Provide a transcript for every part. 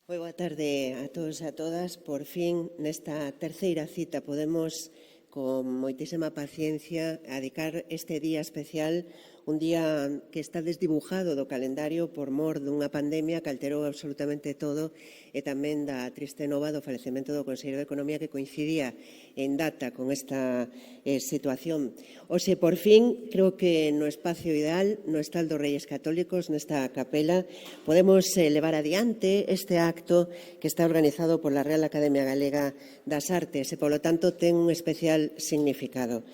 Moi boa tarde a todos e a todas. Por fin, nesta terceira cita, podemos, con moitísima paciencia, dedicar este día especial, un día que está desdibujado do calendario por mor dunha pandemia que alterou absolutamente todo e tamén da triste nova do falecemento do Conselleiro de Economía que coincidía en data con esta situación. Oxe, por fin, creo que no espacio ideal, no Estal dos Reyes Católicos, nesta capela, podemos levar adiante este acto que está organizado por la Real Academia Galega das Artes e, polo tanto, ten un especial significado.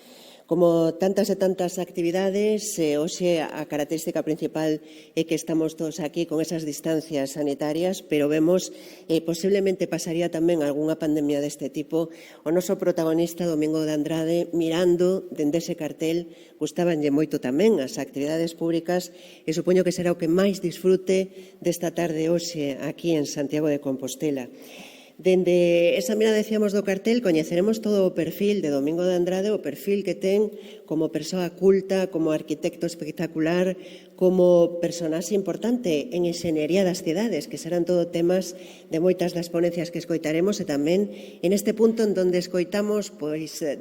Como tantas e tantas actividades, hoxe a característica principal é que estamos todos aquí con esas distancias sanitarias, pero vemos, posiblemente pasaría tamén algunha pandemia deste tipo, o noso protagonista, Domingo de Andrade, mirando dende ese cartel, gustabanlle moito tamén as actividades públicas e supoño que será o que máis disfrute desta tarde hoxe aquí en Santiago de Compostela. Dende esa mirada, decíamos, do cartel, coñeceremos todo o perfil de Domingo de Andrade, o perfil que ten como persoa culta, como arquitecto espectacular, como personaxe importante en enxeñería das cidades, que serán todo temas de moitas das ponencias que escoitaremos e tamén en este punto en donde escoitamos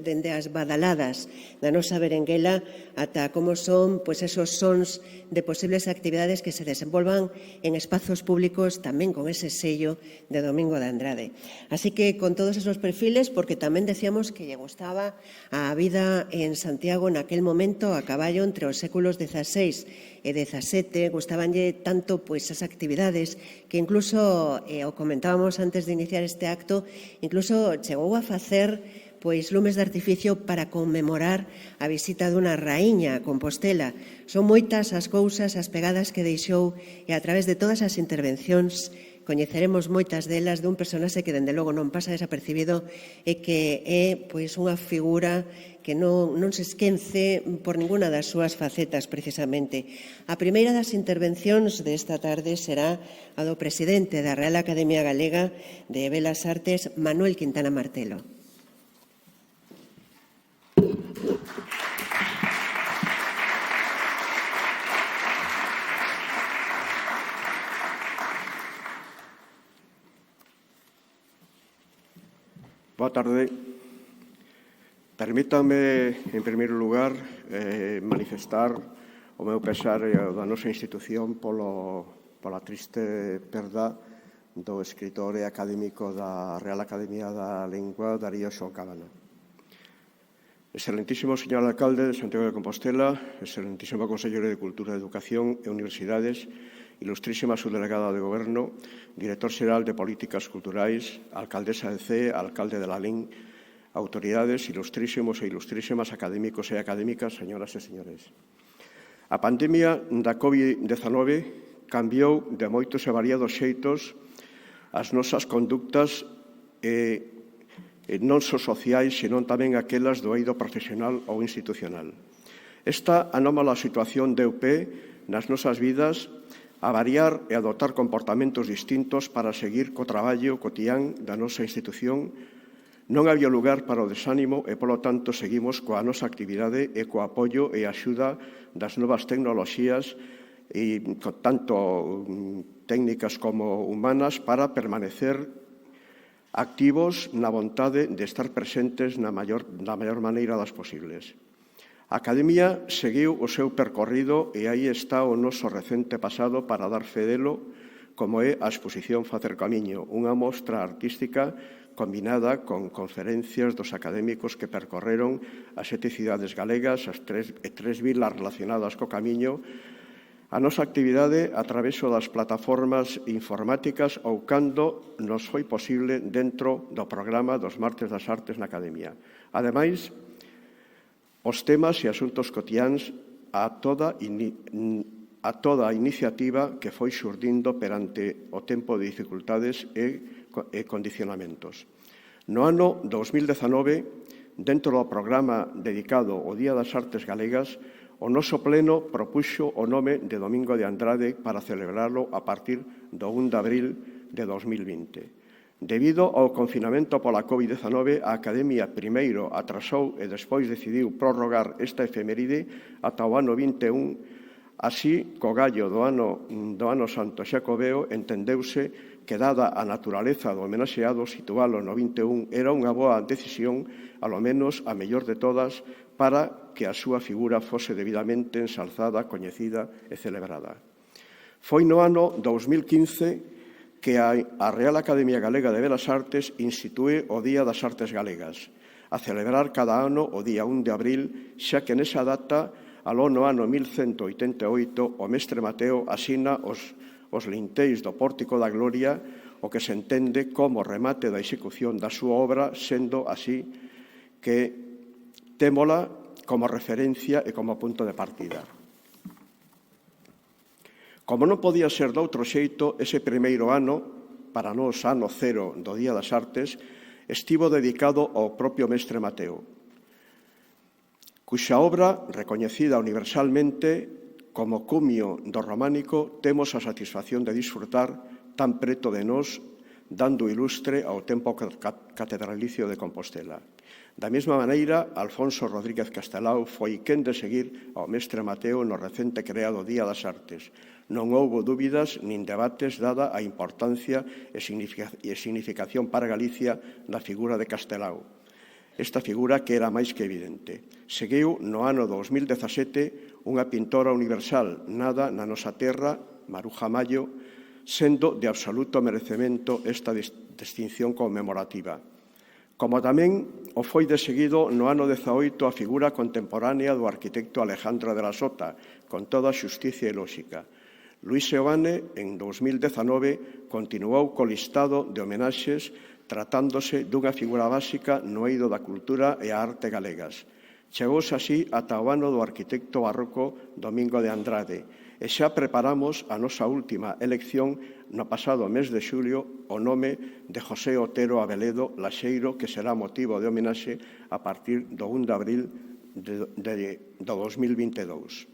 dende as badaladas da nosa berenguela ata como son esos sons de posibles actividades que se desenvolvan en espazos públicos tamén con ese sello de Domingo de Andrade. Así que con todos esos perfiles, porque tamén decíamos que lle gustaba a vida en Santiago naquel momento a caballo entre os séculos XVI e XVII, gustabanlle tanto as actividades que incluso, o comentábamos antes de iniciar este acto, incluso chegou a facer lumes de artificio para conmemorar a visita dunha raíña a Compostela. Son moitas as cousas, as pegadas que deixou e a través de todas as intervencións coñeceremos moitas delas dun personaxe que, dende logo, non pasa desapercibido e que é unha figura que non se esquece por ninguna das súas facetas, precisamente. A primeira das intervencións desta tarde será a do presidente da Real Academia Galega de Belas Artes, Manuel Quintana Martelo. Boa tarde. Permítame, en primeiro lugar, manifestar o meu pesar da nosa institución pola triste perda do escritor e académico da Real Academia da Lingua, Darío Xocabana. Excelentísimo señor alcalde de Santiago de Compostela, excelentísimo conselleiro de Cultura, Educación e Universidades, ilustrísima subdelegada de Goberno, director xeral de Políticas Culturais, alcaldesa de CEE, alcalde de Lalín, autoridades, ilustrísimos e ilustrísimas académicos e académicas, señoras e señores. A pandemia da COVID-19 cambiou de moitos e variados xeitos as nosas conductas non só sociais, senón tamén aquelas do eido profesional ou institucional. Esta anómala situación deu pé nas nosas vidas a variar e adoptar comportamentos distintos para seguir co traballo cotián da nosa institución. Non había lugar para o desánimo e, polo tanto, seguimos coa nosa actividade e co apoio e axuda das novas tecnoloxías, tanto técnicas como humanas, para permanecer activos na vontade de estar presentes na maior maneira das posibles. A Academia seguiu o seu percorrido e aí está o noso recente pasado para dar fe delo, como é a exposición Facer Camiño, unha mostra artística combinada con conferencias dos académicos que percorreron as 7 cidades galegas, as tres vilas relacionadas co camiño, a nosa actividade a traveso das plataformas informáticas ou cando nos foi posible dentro do programa dos Martes das Artes na Academia. Ademais, os temas e asuntos cotiáns a toda a iniciativa que foi xurdindo perante o tempo de dificultades e condicionamentos. No ano 2019, dentro do programa dedicado ao Día das Artes Galegas, o noso pleno propuxo o nome de Domingo de Andrade para celebrarlo a partir do 1 de abril de 2020. Debido ao confinamento pola COVID-19, a Academia primeiro atrasou e despois decidiu prorrogar esta efeméride ata o ano 21. Así, co gallo do ano santo xacobeo, entendeuse que, dada a naturaleza do homenaxeado, situalo no 21 era unha boa decisión, alo menos a mellor de todas, para que a súa figura fose debidamente ensalzada, coñecida e celebrada. Foi no ano 2015 que a Real Academia Galega de Belas Artes institue o Día das Artes Galegas, a celebrar cada ano o día 1 de abril, xa que nesa data, aló no ano 1188, o mestre Mateo asina os linteis do Pórtico da Gloria, o que se entende como remate da execución da súa obra, sendo así que témola como referencia e como punto de partida. Como non podía ser doutro xeito, ese primeiro ano, para nós ano cero do Día das Artes, estivo dedicado ao propio mestre Mateo, cuxa obra, recoñecida universalmente como cumio do románico, temos a satisfacción de disfrutar tan preto de nós, dando ilustre ao tempo catedralicio de Compostela. Da mesma maneira, Alfonso Rodríguez Castelao foi quen de seguir ao mestre Mateo no recente creado Día das Artes. Non houbo dúbidas nin debates dada a importancia e significación para Galicia da figura de Castelao. Esta figura que era máis que evidente. Seguiu no ano 2017 unha pintora universal nada na nosa terra, Maruja Mallo, sendo de absoluto merecemento esta distinción conmemorativa. Como tamén o foi de seguido no ano 18 a figura contemporánea do arquitecto Alejandro de la Sota, con toda xusticia e lóxica. Luís Seoane, en 2019, continuou co listado de homenaxes tratándose dunha figura básica no eido da cultura e a arte galegas. Chegouse así ata o ano do arquitecto barroco Domingo de Andrade e xa preparamos a nosa última elección no pasado mes de xulio o nome de José Otero Abeledo Laxeiro, que será motivo de homenaxe a partir do 1 de abril do 2022.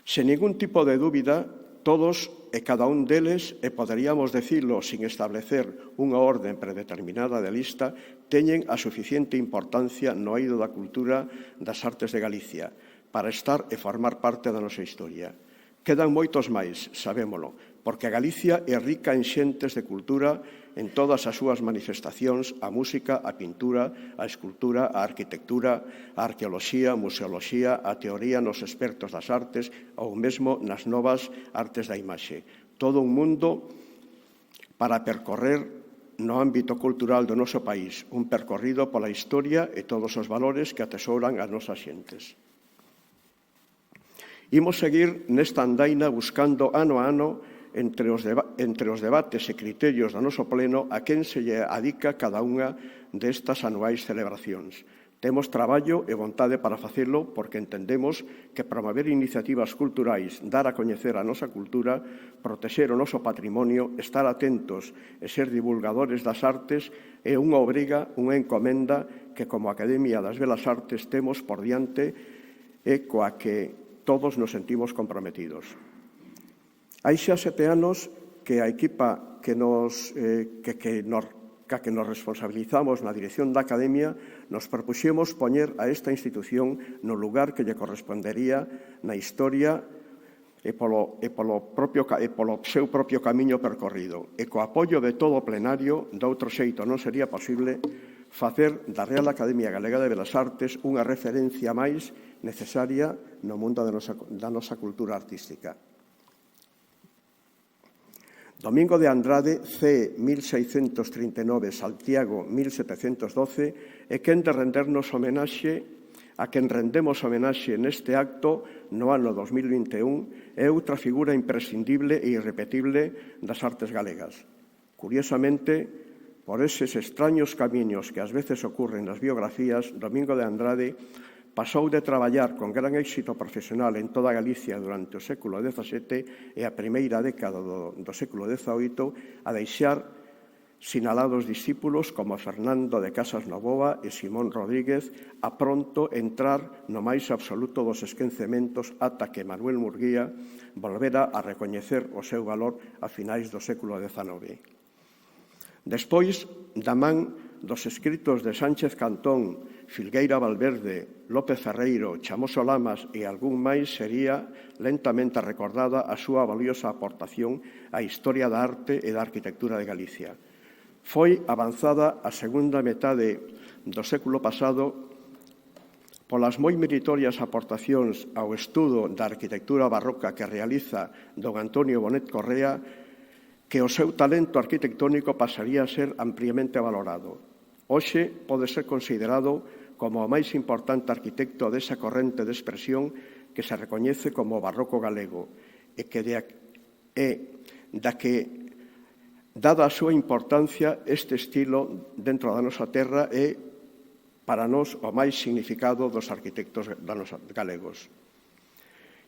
Sen ningún tipo de dúbida, todos e cada un deles, e poderíamos decirlo sin establecer unha orden predeterminada de lista, teñen a suficiente importancia no eido da cultura das artes de Galicia para estar e formar parte da nosa historia. Quedan moitos máis, sabémolo, porque Galicia é rica en xentes de cultura en todas as súas manifestacións, a música, a pintura, a escultura, a arquitectura, a arqueoloxía, a museoloxía, a teoría nos expertos das artes ou mesmo nas novas artes da imaxe. Todo un mundo para percorrer no ámbito cultural do noso país, un percorrido pola historia e todos os valores que atesouran as nosas xentes. Imos seguir nesta andaina buscando ano a ano entre os debates e criterios do noso pleno a quen se lle adica cada unha destas anuais celebracións. Temos traballo e vontade para facelo porque entendemos que promover iniciativas culturais, dar a coñecer a nosa cultura, protexer o noso patrimonio, estar atentos e ser divulgadores das artes é unha obriga, unha encomenda que como Academia das Belas Artes temos por diante e coa que todos nos sentimos comprometidos. Hai xa 7 anos que a equipa que nos responsabilizamos na dirección da Academia nos propuxemos poñer a esta institución no lugar que lle correspondería na historia e polo seu propio camiño percorrido. E co apoio de todo o plenario, doutro xeito non sería posible facer da Real Academia Galega de Belas Artes unha referencia máis necesaria no mundo da nosa cultura artística. Domingo de Andrade, C. 1639, Santiago 1712, é quen de rendernos homenaxe a quen rendemos homenaxe neste acto no ano 2021 é outra figura imprescindible e irrepetible das artes galegas. Curiosamente, por eses extraños camiños que ás veces ocurren nas biografías, Domingo de Andrade pasou de traballar con gran éxito profesional en toda Galicia durante o século XVII e a primeira década do século XVIII a deixar sinalados discípulos como Fernando de Casas Novoa e Simón Rodríguez a pronto entrar no máis absoluto dos esquecementos ata que Manuel Murguía volvera a recoñecer o seu valor a finais do século XIX. Despois, da man dos escritos de Sánchez Cantón, Filgueira Valverde, López Ferreiro, Chamoso Lamas e algún máis sería lentamente recordada a súa valiosa aportación á historia da arte e da arquitectura de Galicia. Foi avanzada a segunda metade do século pasado polas moi meritorias aportacións ao estudo da arquitectura barroca que realiza don Antonio Bonet Correa, que o seu talento arquitectónico pasaría a ser ampliamente valorado. Hoxe pode ser considerado como o máis importante arquitecto desa corrente de expresión que se recoñece como barroco galego e da que, dada a súa importancia, este estilo dentro da nosa terra é para nós o máis significado dos arquitectos galegos.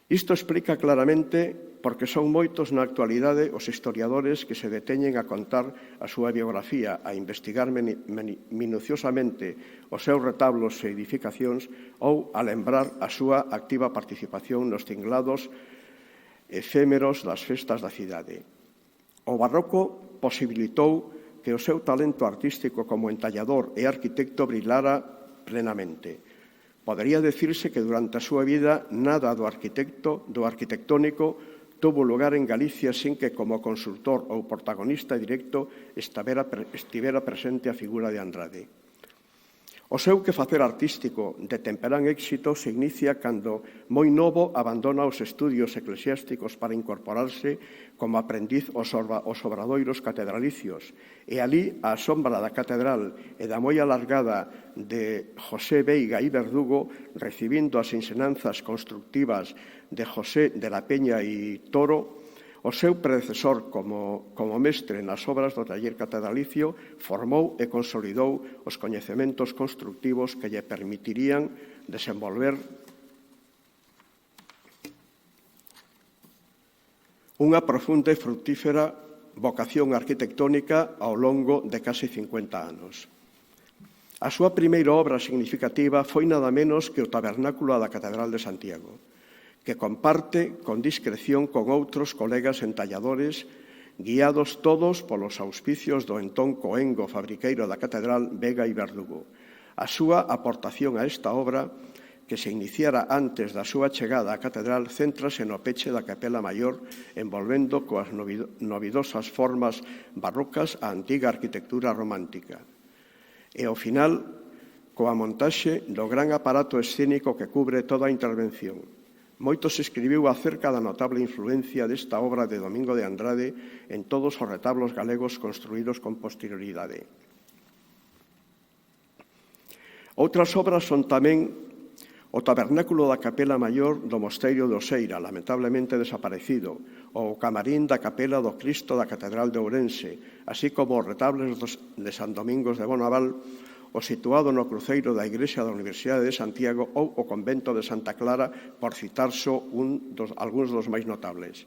Isto explica claramente porque son moitos na actualidade os historiadores que se deteñen a contar a súa biografía, a investigar minuciosamente os seus retablos e edificacións ou a lembrar a súa activa participación nos tinglados efémeros das festas da cidade. O barroco posibilitou que o seu talento artístico como entallador e arquitecto brilara plenamente. Podería decirse que durante a súa vida nada do arquitectónico tuvo lugar en Galicia sin que como consultor ou protagonista directo estivera presente a figura de Andrade. O seu quefacer artístico de temperán éxito se inicia cando, moi novo, abandona os estudios eclesiásticos para incorporarse como aprendiz aos obradoiros catedralicios e alí, á sombra da catedral e da moi alargada de José Veiga e Verdugo, recibindo as ensinanzas constructivas de José de la Peña e Toro, o seu predecesor como mestre nas obras do taller catedralicio formou e consolidou os coñecementos constructivos que lle permitirían desenvolver unha profunda e fructífera vocación arquitectónica ao longo de case 50 anos. A súa primeira obra significativa foi nada menos que o tabernáculo da Catedral de Santiago, que comparte con discreción con outros colegas entalladores, guiados todos polos auspicios do entón coengo fabriqueiro da Catedral Vega e Verdugo. A súa aportación a esta obra, que se iniciara antes da súa chegada á Catedral, céntrase no peche da capela maior, envolvendo coas novidosas formas barrocas a antiga arquitectura romántica. E, ao final, coa montaxe do gran aparato escénico que cubre toda a intervención. Moito se escribiu acerca da notable influencia desta obra de Domingo de Andrade en todos os retablos galegos construídos con posterioridade. Outras obras son tamén o tabernáculo da capela maior do Mosteiro de Oseira, lamentablemente desaparecido, ou o camarín da capela do Cristo da Catedral de Ourense, así como os retablos de San Domingos de Bonaval, o situado no cruceiro da Igrexa da Universidade de Santiago ou o convento de Santa Clara, por citar só algúns dos máis notables.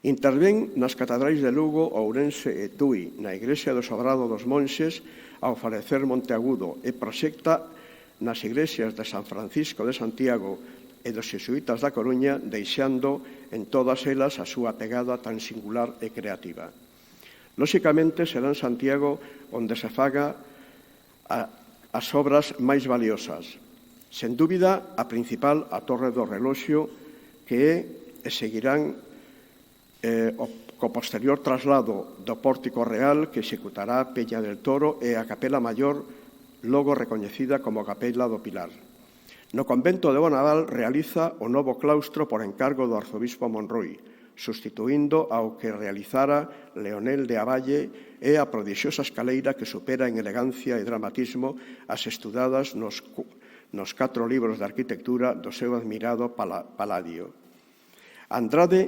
Intervén nas catedrais de Lugo, Ourense e Tui, na Igrexa do Sobrado dos Monxes, ao falecer Monteagudo, e proxecta nas igrexas de San Francisco de Santiago e dos xesuítas da Coruña, deixando en todas elas a súa pegada tan singular e creativa. Lóxicamente, será en Santiago onde se faga as obras máis valiosas. Sen dúbida, a principal, a Torre do Reloxo, que é e seguirán co posterior traslado do Pórtico Real que executará Peña del Toro e a Capela Maior, logo recoñecida como Capela do Pilar. No convento de Bonaval realiza o novo claustro por encargo do arzobispo Monroi, sustituindo ao que realizara Leonel de Avalle e a prodixiosa escaleira que supera en elegancia e dramatismo as estudadas nos 4 libros de arquitectura do seu admirado Palladio. Andrade,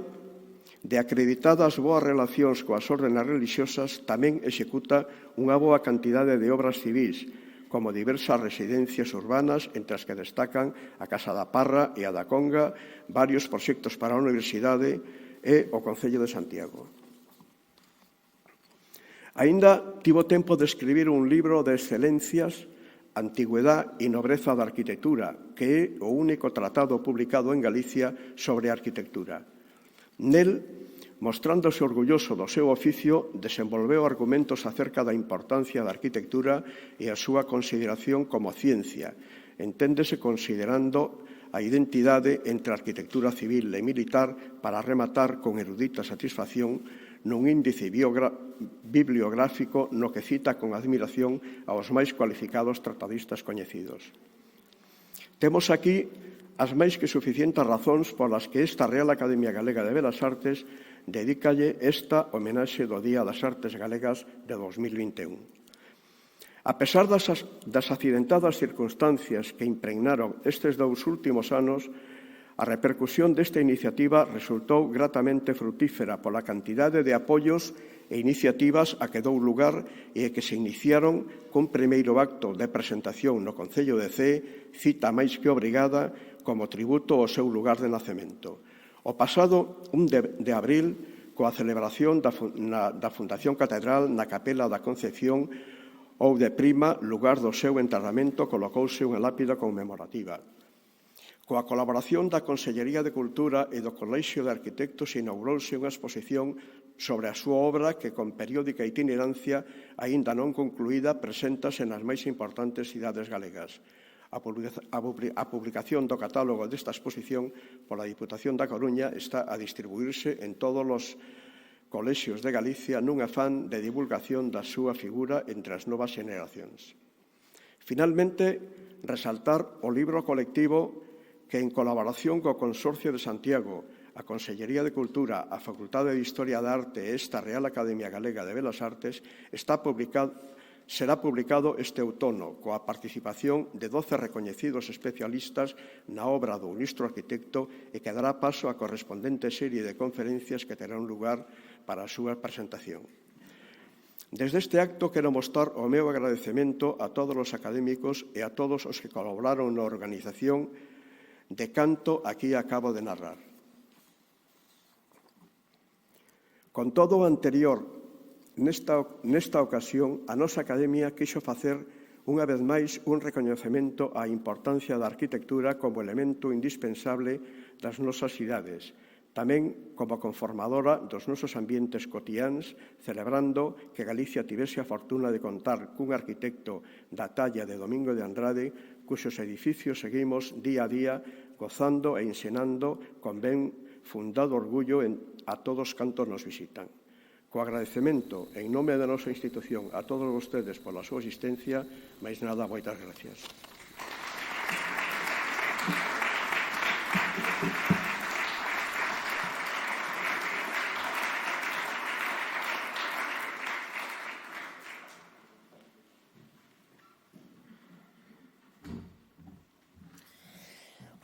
de acreditadas boas relacións coas órdenes religiosas, tamén executa unha boa cantidade de obras civís, como diversas residencias urbanas, entre as que destacan a Casa da Parra e a da Conga, varios proxectos para a Universidade e o Concello de Santiago. Aínda tivo tempo de escribir un libro de excelencias, Antigüedad e Nobreza da Arquitectura, que é o único tratado publicado en Galicia sobre arquitectura. Nel mostrándose orgulloso do seu oficio, desenvolveu argumentos acerca da importancia da arquitectura e a súa consideración como ciencia. Enténdese considerando a identidade entre a arquitectura civil e militar para rematar con erudita satisfacción nun índice bibliográfico no que cita con admiración aos máis cualificados tratadistas coñecidos. Temos aquí as máis que suficientes razóns polas que esta Real Academia Galega de Belas Artes dedícalle esta homenaxe do Día das Artes Galegas de 2021. A pesar das accidentadas circunstancias que impregnaron estes 2 últimos anos, a repercusión desta iniciativa resultou gratamente frutífera pola cantidade de apoios e iniciativas a que dou lugar e que se iniciaron cun primeiro acto de presentación no Concello de Cee, cita máis que obrigada como tributo ao seu lugar de nacemento. O pasado 1 de abril, coa celebración da Fundación Catedral na Capela da Concepción, ou de Prima, lugar do seu enterramento, colocouse unha lápida conmemorativa. Coa colaboración da Consellería de Cultura e do Colexio de Arquitectos inaugurouse unha exposición sobre a súa obra que, con periódica itinerancia, aínda non concluída, preséntase nas máis importantes cidades galegas. A publicación do catálogo desta exposición pola Diputación da Coruña está a distribuírse en todos os colexios de Galicia nun afán de divulgación da súa figura entre as novas xeneracións. Finalmente, resaltar o libro colectivo que, en colaboración co Consorcio de Santiago, a Consellería de Cultura, a Facultade de Historia da Arte e esta Real Academia Galega de Belas Artes, será publicado este outono, coa participación de 12 recoñecidos especialistas na obra do ilustro arquitecto e que dará paso á correspondente serie de conferencias que terán lugar para a súa presentación. Desde este acto quero mostrar o meu agradecemento a todos os académicos e a todos os que colaboraron na organización de canto aquí acabo de narrar. Con todo o anterior, nesta ocasión, a nosa Academia quixo facer unha vez máis un recoñecemento á importancia da arquitectura como elemento indispensable das nosas cidades, tamén como conformadora dos nosos ambientes cotiáns, celebrando que Galicia tivese a fortuna de contar cun arquitecto da talla de Domingo de Andrade, cuxos edificios seguimos día a día gozando e ensinando con ben fundado orgullo a todos cantos nos visitan. Co agradecemento en nome da nosa institución a todos vostedes pola súa asistencia, máis nada, moitas gracias.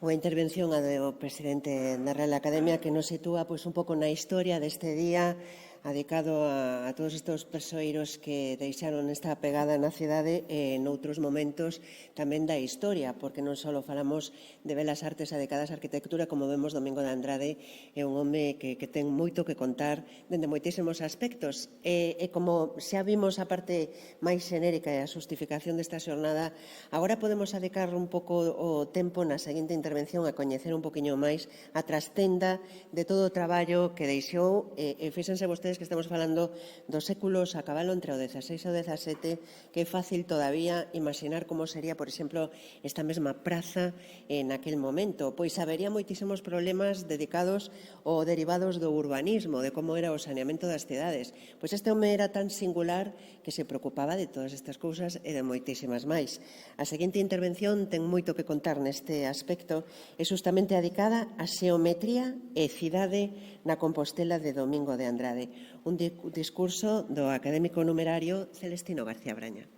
Unha intervención a do presidente da Real Academia que nos sitúa un pouco na historia deste día dedicado a todos estes persoeiros que deixaron esta pegada na cidade e noutros momentos tamén da historia, porque non só falamos de belas artes dedicadas á arquitectura, como vemos Domingo de Andrade é un home que ten moito que contar dende moitísimos aspectos e como xa vimos a parte máis xenérica e a justificación desta xornada, agora podemos dedicar un pouco o tempo na seguinte intervención a coñecer un poquinho máis a trastenda de todo o traballo que deixou e fíxense vostedes que estamos falando dos séculos a cabalo entre o 16 e o 17, que é fácil todavía imaginar como sería, por exemplo, esta mesma praza en aquel momento, pois habería moitísimos problemas dedicados ou derivados do urbanismo, de como era o saneamento das cidades. Pois este home era tan singular que se preocupaba de todas estas cousas e de moitísimas máis. A seguinte intervención ten moito que contar neste aspecto, é justamente dedicada á xeometría e cidade na Compostela de Domingo de Andrade. Un discurso do académico numerario Celestino García Braña.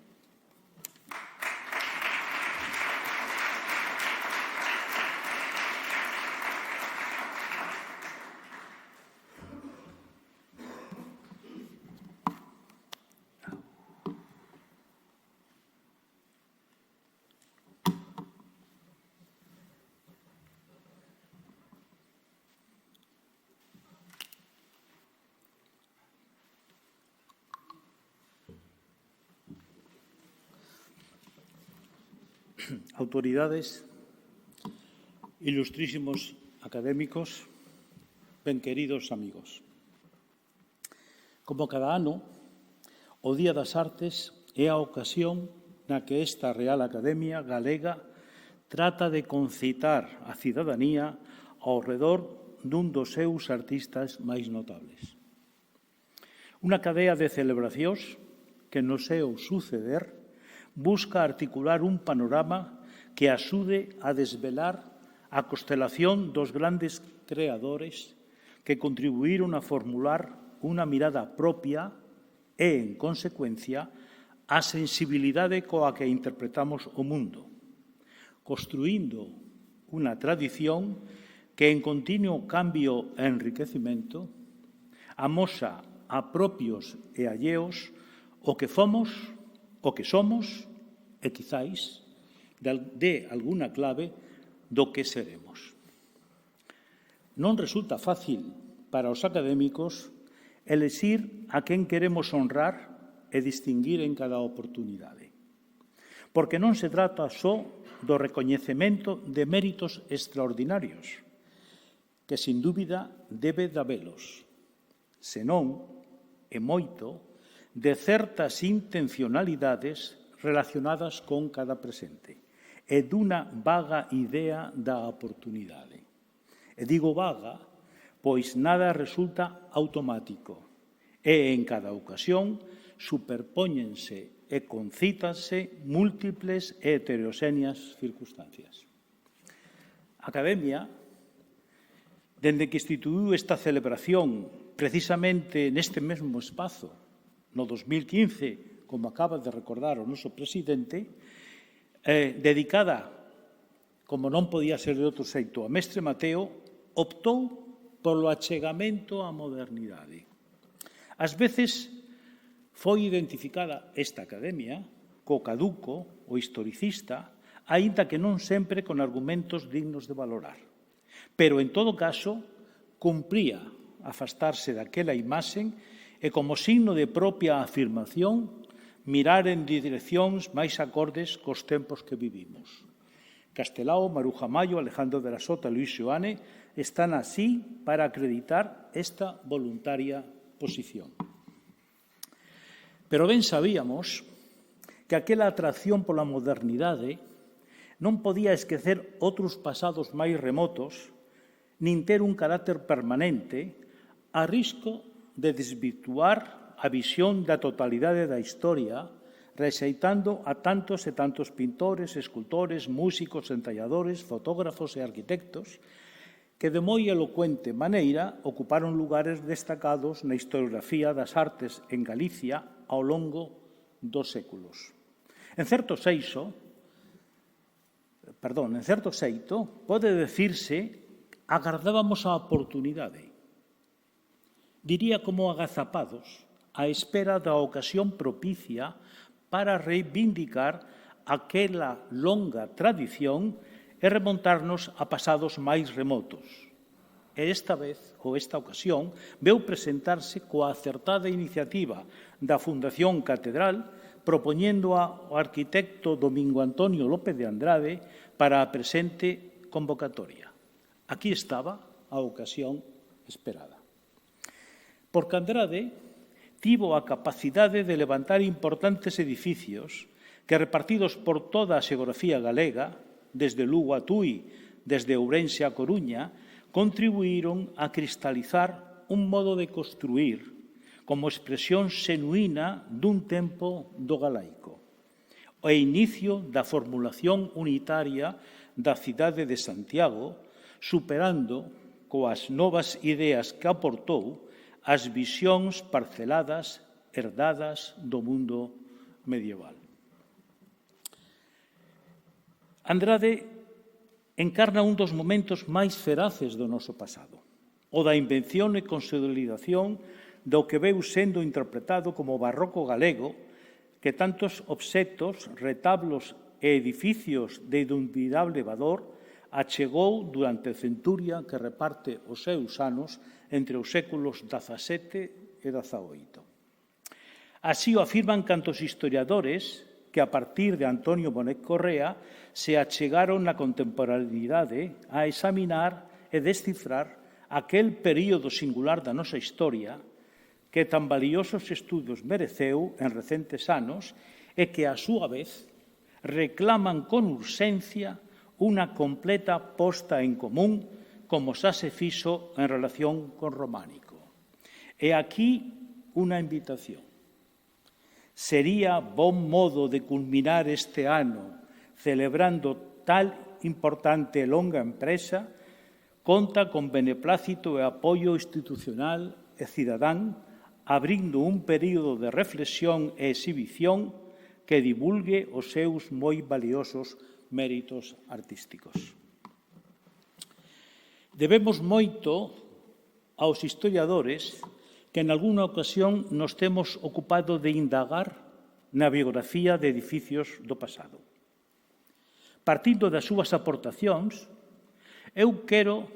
Autoridades, ilustrísimos académicos, ben queridos amigos. Como cada ano, o Día das Artes é a ocasión na que esta Real Academia Galega trata de concitar a cidadanía ao redor dun dos seus artistas máis notables. Unha cadea de celebracións que no seu suceder busca articular un panorama que axude a desvelar a constelación dos grandes creadores que contribuíron a formular unha mirada propia e, en consecuencia, a sensibilidade coa que interpretamos o mundo, construindo unha tradición que, en continuo cambio e enriquecimento, amosa a propios e alleos o que fomos, o que somos e, quizáis, de alguna clave do que seremos. Non resulta fácil para os académicos elexir a quen queremos honrar e distinguir en cada oportunidade. Porque non se trata só do recoñecemento de méritos extraordinarios, que, sin dúbida, debe de habelos, senón, e moito, de certas intencionalidades relacionadas con cada presente e dunha vaga idea da oportunidade. E digo vaga, pois nada resulta automático e, en cada ocasión, superpóñense e concítanse múltiples e heteroxéneas circunstancias. A Academia, dende que instituíu esta celebración precisamente neste mesmo espazo, no 2015, como acaba de recordar o noso presidente, dedicada, como non podía ser de outro xeito, a Mestre Mateo, optou polo achegamento á modernidade. Ás veces foi identificada esta academia co caduco, o historicista, aínda que non sempre con argumentos dignos de valorar. Pero, en todo caso, cumpría afastarse daquela imaxe e, como signo de propia afirmación, mirar en direccións máis acordes cos tempos que vivimos. Castelao, Maruja Mayo, Alejandro de la Sota e Luis Xoane están así para acreditar esta voluntaria posición. Pero ben sabíamos que aquela atracción pola modernidade non podía esquecer outros pasados máis remotos nin ter un carácter permanente a risco de desvirtuar a visión da totalidade da historia, rexeitando a tantos e tantos pintores, escultores, músicos, entalladores, fotógrafos e arquitectos que de moi elocuente maneira ocuparon lugares destacados na historiografía das artes en Galicia ao longo dos séculos. En certo xeito, pode decirse agardábamos a oportunidade. Diría como agazapados, á espera da ocasión propicia para reivindicar aquela longa tradición e remontarnos a pasados máis remotos. E esta vez, ou esta ocasión, veu presentarse coa acertada iniciativa da Fundación Catedral, propoñendo ao arquitecto Domingo Antonio López de Andrade para a presente convocatoria. Aquí estaba a ocasión esperada. Porque Andrade tivo a capacidade de levantar importantes edificios que, repartidos por toda a xeografía galega, desde Lugo a Tui, desde Ourense a Coruña, contribuíron a cristalizar un modo de construir como expresión xenuína dun tempo do galaico. O inicio da formulación unitaria da cidade de Santiago, superando coas novas ideas que aportou as visións parceladas herdadas do mundo medieval. Andrade encarna un dos momentos máis feraces do noso pasado, o da invención e consolidación do que veu sendo interpretado como barroco galego, que tantos obxectos, retablos e edificios de indubidable valor achegou durante a centuria que reparte os seus anos entre os séculos XVII e XVIII. Así o afirman cantos historiadores que, a partir de Antonio Bonet Correa, se achegaron na contemporaneidade a examinar e descifrar aquel período singular da nosa historia que tan valiosos estudos mereceu en recentes anos e que, a súa vez, reclaman con urxencia unha completa posta en común como xa se fixo en relación con Románico. E aquí unha invitación. Sería bon modo de culminar este ano celebrando tal importante e longa empresa, conta con beneplácito e apoio institucional e cidadán, abrindo un período de reflexión e exhibición que divulgue os seus moi valiosos méritos artísticos. Debemos moito aos historiadores que en algunha ocasión nos temos ocupado de indagar na biografía de edificios do pasado. Partindo das súas aportacións, eu quero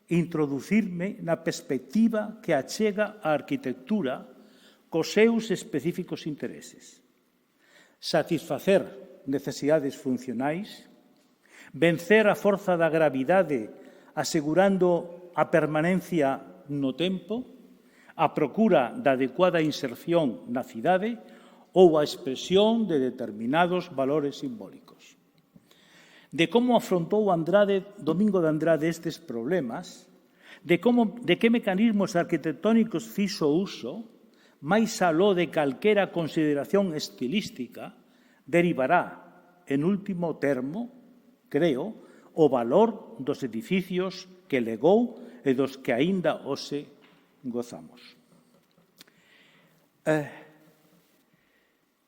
introducirme na perspectiva que achega a arquitectura cos seus específicos intereses. Satisfacer necesidades funcionais, vencer a forza da gravidade asegurando a permanencia no tempo, a procura da adecuada inserción na cidade ou a expresión de determinados valores simbólicos. De como afrontou Domingo de Andrade estes problemas, de que mecanismos arquitectónicos fixo uso, máis aló de calquera consideración estilística, derivará, en último termo, creo, o valor dos edificios que legou e dos que aínda hoxe gozamos.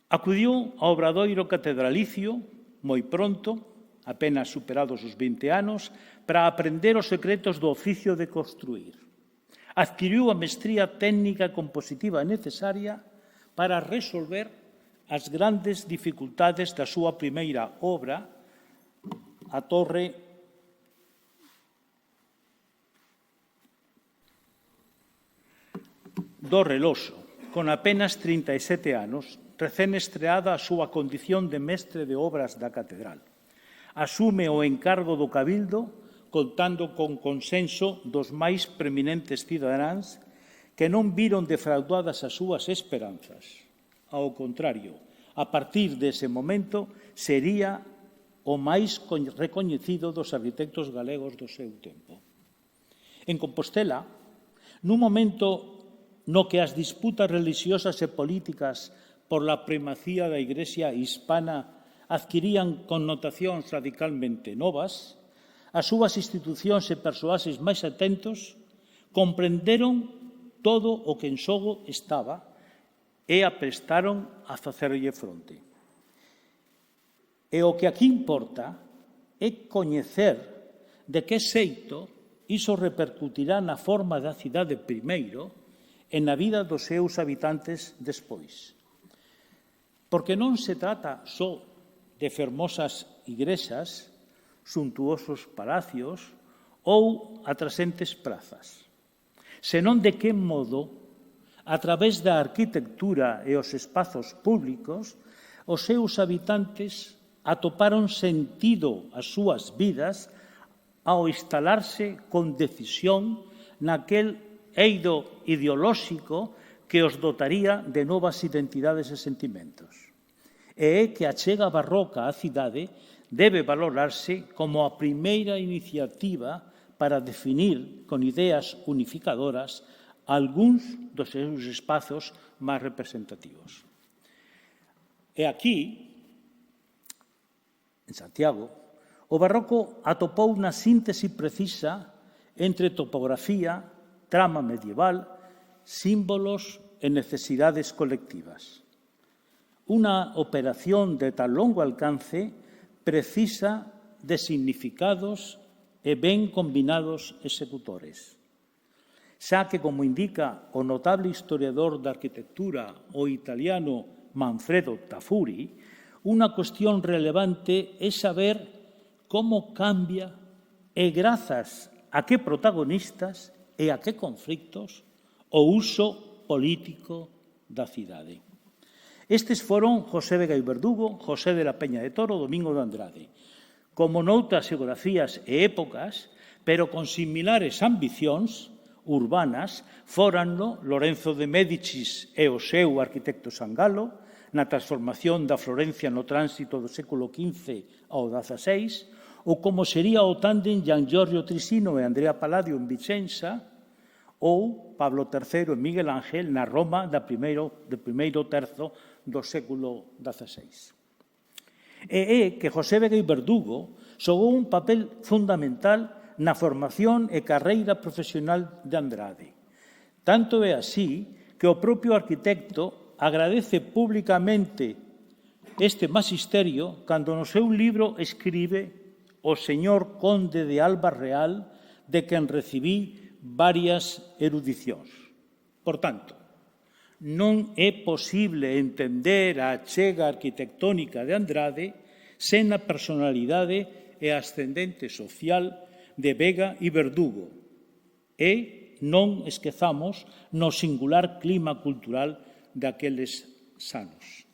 Acudiu ao Obradoiro catedralicio moi pronto, apenas superados os 20 anos, para aprender os secretos do oficio de construir. Adquiriu a mestría técnica compositiva necesaria para resolver as grandes dificultades da súa primeira obra, a Torre do Reloxo, con apenas 37 anos, recén estreada a súa condición de mestre de obras da catedral. Asume o encargo do Cabildo, contando con consenso dos máis preeminentes cidadáns que non viron defraudadas as súas esperanzas. Ao contrario, a partir dese momento, sería o máis recoñecido dos arquitectos galegos do seu tempo. En Compostela, nun momento no que as disputas religiosas e políticas por la primacía da Igrexa hispana adquirían connotacións radicalmente novas, as súas institucións e persoaxes máis atentos comprenderon todo o que en xogo estaba e aprestaron a facerlle fronte. E o que aquí importa é coñecer de que xeito iso repercutirá na forma da cidade primeiro e na vida dos seus habitantes despois. Porque non se trata só de fermosas igrexas, suntuosos palacios ou atrasentes prazas, senón de que modo, a través da arquitectura e os espazos públicos, os seus habitantes atoparon sentido ás súas vidas ao instalarse con decisión naquel eido ideolóxico que os dotaría de novas identidades e sentimentos. E é que a chega barroca á cidade debe valorarse como a primeira iniciativa para definir con ideas unificadoras algúns dos seus espazos máis representativos. E aquí, en Santiago, o barroco atopou unha síntese precisa entre topografía, trama medieval, símbolos e necesidades colectivas. Unha operación de tan longo alcance precisa de significados e ben combinados executores. Xa que, como indica o notable historiador da arquitectura, o italiano Manfredo Tafuri, unha cuestión relevante é saber como cambia e grazas a que protagonistas e a que conflictos o uso político da cidade. Estes foron José Vega y Verdugo, José de la Peña de Toro, Domingo de Andrade. Como noutras geografías e épocas, pero con similares ambicións, urbanas fóranno Lorenzo de Médicis e o seu arquitecto Sangalo, na transformación da Florencia no tránsito do século XV ao XVI, ou como sería o tándem Gian Giorgio Trisino e Andrea Palladio en Vicenza, ou Pablo III e Miguel Ángel na Roma do primeiro terzo do século XVI. E é que José Vega y Verdugo xogou un papel fundamental na formación e carreira profesional de Andrade. Tanto é así que o propio arquitecto agradece públicamente este magisterio cando no seu libro escribe o señor conde de Alba Real, de quen recibí varias erudicións. Por tanto, non é posible entender a achega arquitectónica de Andrade sen a personalidade e ascendente social de Vega y Verdugo e non esquezamos no singular clima cultural daqueles anos.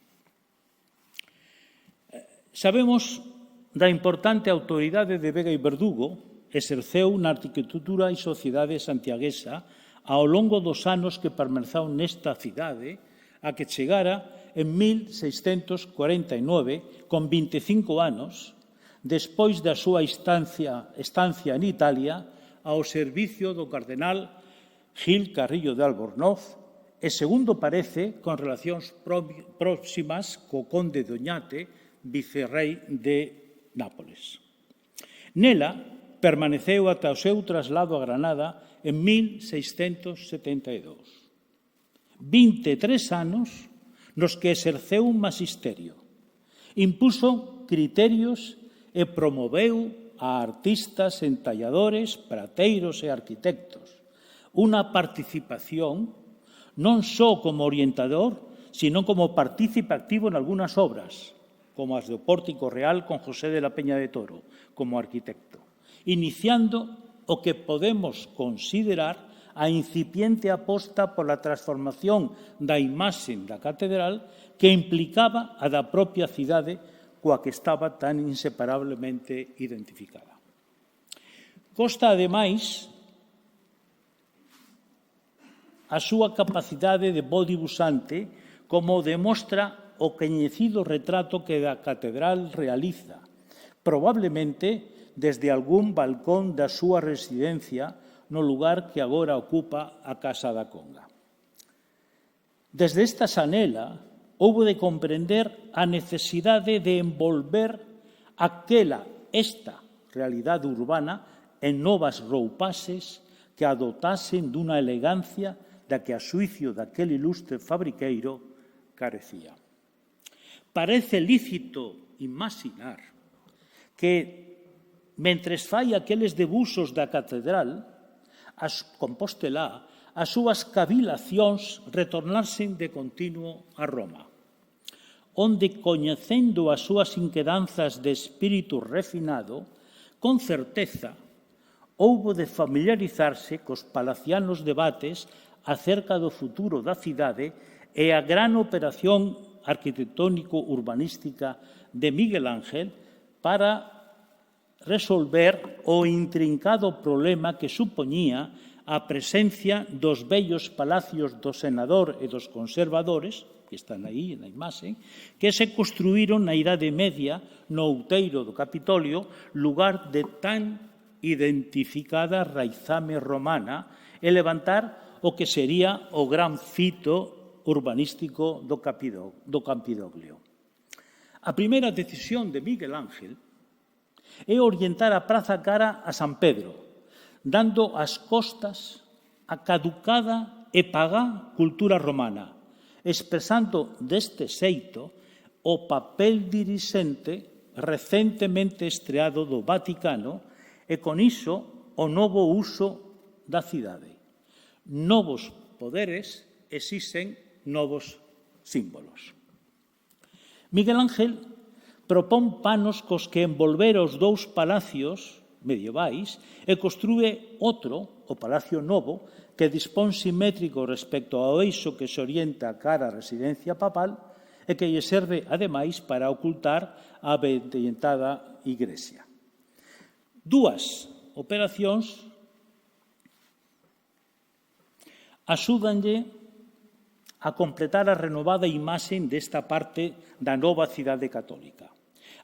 Sabemos da importante autoridade de Vega y Verdugo, exerceu na arquitectura e sociedade santiaguesa ao longo dos anos que permaneceu nesta cidade, a que chegara en 1649, con 25 anos, despois da súa estancia en Italia, ao servicio do cardenal Gil Carrillo de Albornoz, e, segundo parece, con relacións próximas co conde de Oñate, vicerrei de Nápoles. Nela, permaneceu ata o seu traslado a Granada en 1672. 23 anos nos que exerceu un magisterio, impuso criterios e promoveu a artistas, entalladores, prateiros e arquitectos unha participación non só como orientador, sino como partícipe activo en algunhas obras, como as do Pórtico Real con José de la Peña de Toro, como arquitecto, iniciando o que podemos considerar a incipiente aposta pola transformación da imaxe da catedral que implicaba a da propia cidade coa que estaba tan inseparablemente identificada. Consta, ademais, a súa capacidade de bo dibusante, como demostra o coñecido retrato que a catedral realiza, probablemente desde algún balcón da súa residencia no lugar que agora ocupa a Casa da Conga. Desde esta xanela, houbo de comprender a necesidade de envolver esta realidade urbana en novas roupaxes que adotasen dunha elegancia da que a xuicio daquel ilustre fabriqueiro carecía. Parece lícito imaginar que, mentres fai aqueles debuxos da catedral, Compostelá, as súas cavilacións retornarsen de continuo a Roma, onde, coñecendo as súas inquedanzas de espírito refinado, con certeza houbo de familiarizarse cos palacianos debates acerca do futuro da cidade e a gran operación arquitectónico-urbanística de Miguel Ángel para resolver o intrincado problema que supoñía a presencia dos vellos palacios do senador e dos conservadores, que están aí na imaxe, que se construíron na Idade Media no outeiro do Capitolio, lugar de tan identificada raizame romana, e levantar o que sería o gran fito urbanístico do Campidoglio. A primeira decisión de Miguel Ángel é orientar a praza cara a San Pedro, dando as costas a caducada e pagá cultura romana, expresando deste xeito o papel dirixente recentemente estreado do Vaticano e, con iso, o novo uso da cidade. Novos poderes exixen novos símbolos. Miguel Ángel propón panos cos que envolver os dous palacios medievais e construe outro, o Palacio Novo, que dispón simétrico respecto ao eixo que se orienta cara á residencia papal e que lle serve, ademais, para ocultar a avellentada igrexa. Dúas operacións axúdanlle a completar a renovada imaxe desta parte da nova cidade católica.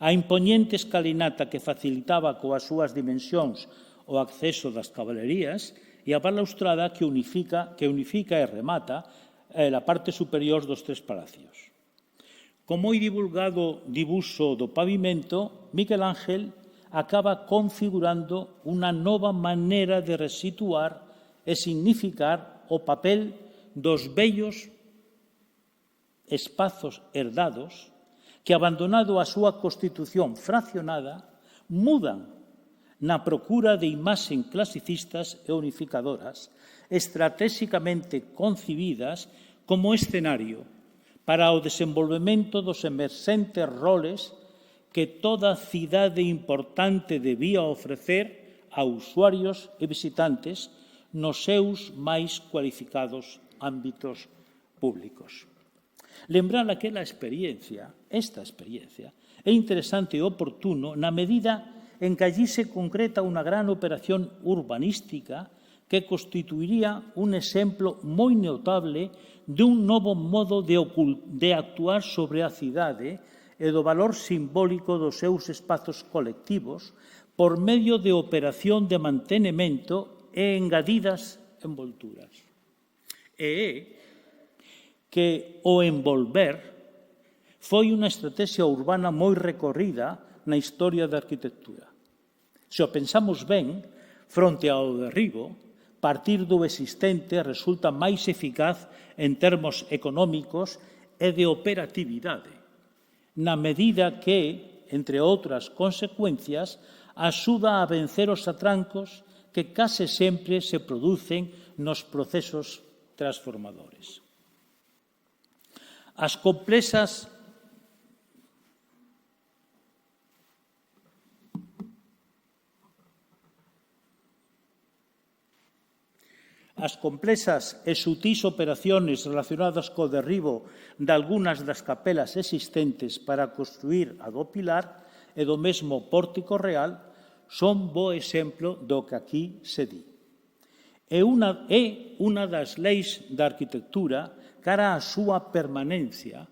A impoñente escalinata que facilitaba coas súas dimensións o acceso das cabalerías e a balaustrada que unifica e remata a parte superior dos tres palacios. Co moi divulgado dibuixo do pavimento, Miguel Ángel acaba configurando unha nova maneira de resituar e significar o papel dos vellos espazos herdados que, abandonado a súa constitución fraccionada, mudan na procura de imaxen clasicistas e unificadoras, estratégicamente concibidas como escenario para o desenvolvemento dos emerxentes roles que toda cidade importante debía ofrecer a usuarios e visitantes nos seus máis cualificados ámbitos públicos. Lembrar aquela experiencia, esta experiencia, é interesante e oportuno na medida en que allí se concreta unha gran operación urbanística que constituiría un exemplo moi notable de un novo modo de actuar sobre a cidade e do valor simbólico dos seus espazos colectivos por medio de operación de mantenemento e engadidas envolturas. E que o envolver foi unha estrategia urbana moi recorrida na historia da arquitectura. Se o pensamos ben, fronte ao derribo, partir do existente resulta máis eficaz en termos económicos e de operatividade, na medida que, entre outras consecuencias, axuda a vencer os atrancos que case sempre se producen nos procesos transformadores. As complexas e sutís operaciones relacionadas co derribo de algunhas das capelas existentes para construir a do Pilar e do mesmo Pórtico Real son bo exemplo do que aquí se di. É unha das leis da arquitectura cara á súa permanencia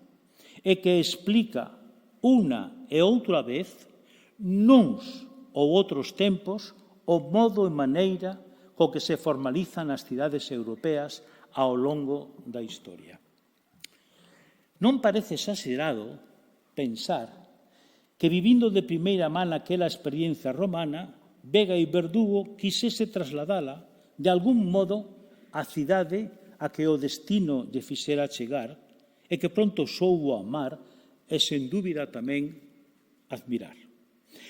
e que explica unha e outra vez, nuns ou outros tempos, o modo e maneira co que se formalizan as cidades europeas ao longo da historia. Non parece exagerado pensar que, vivindo de primeira man aquela experiencia romana, Vega e Verdugo quisese trasladala, de algún modo, á cidade a que o destino lle fixera chegar e que pronto soubo amar e, sen dúbida, tamén admirar.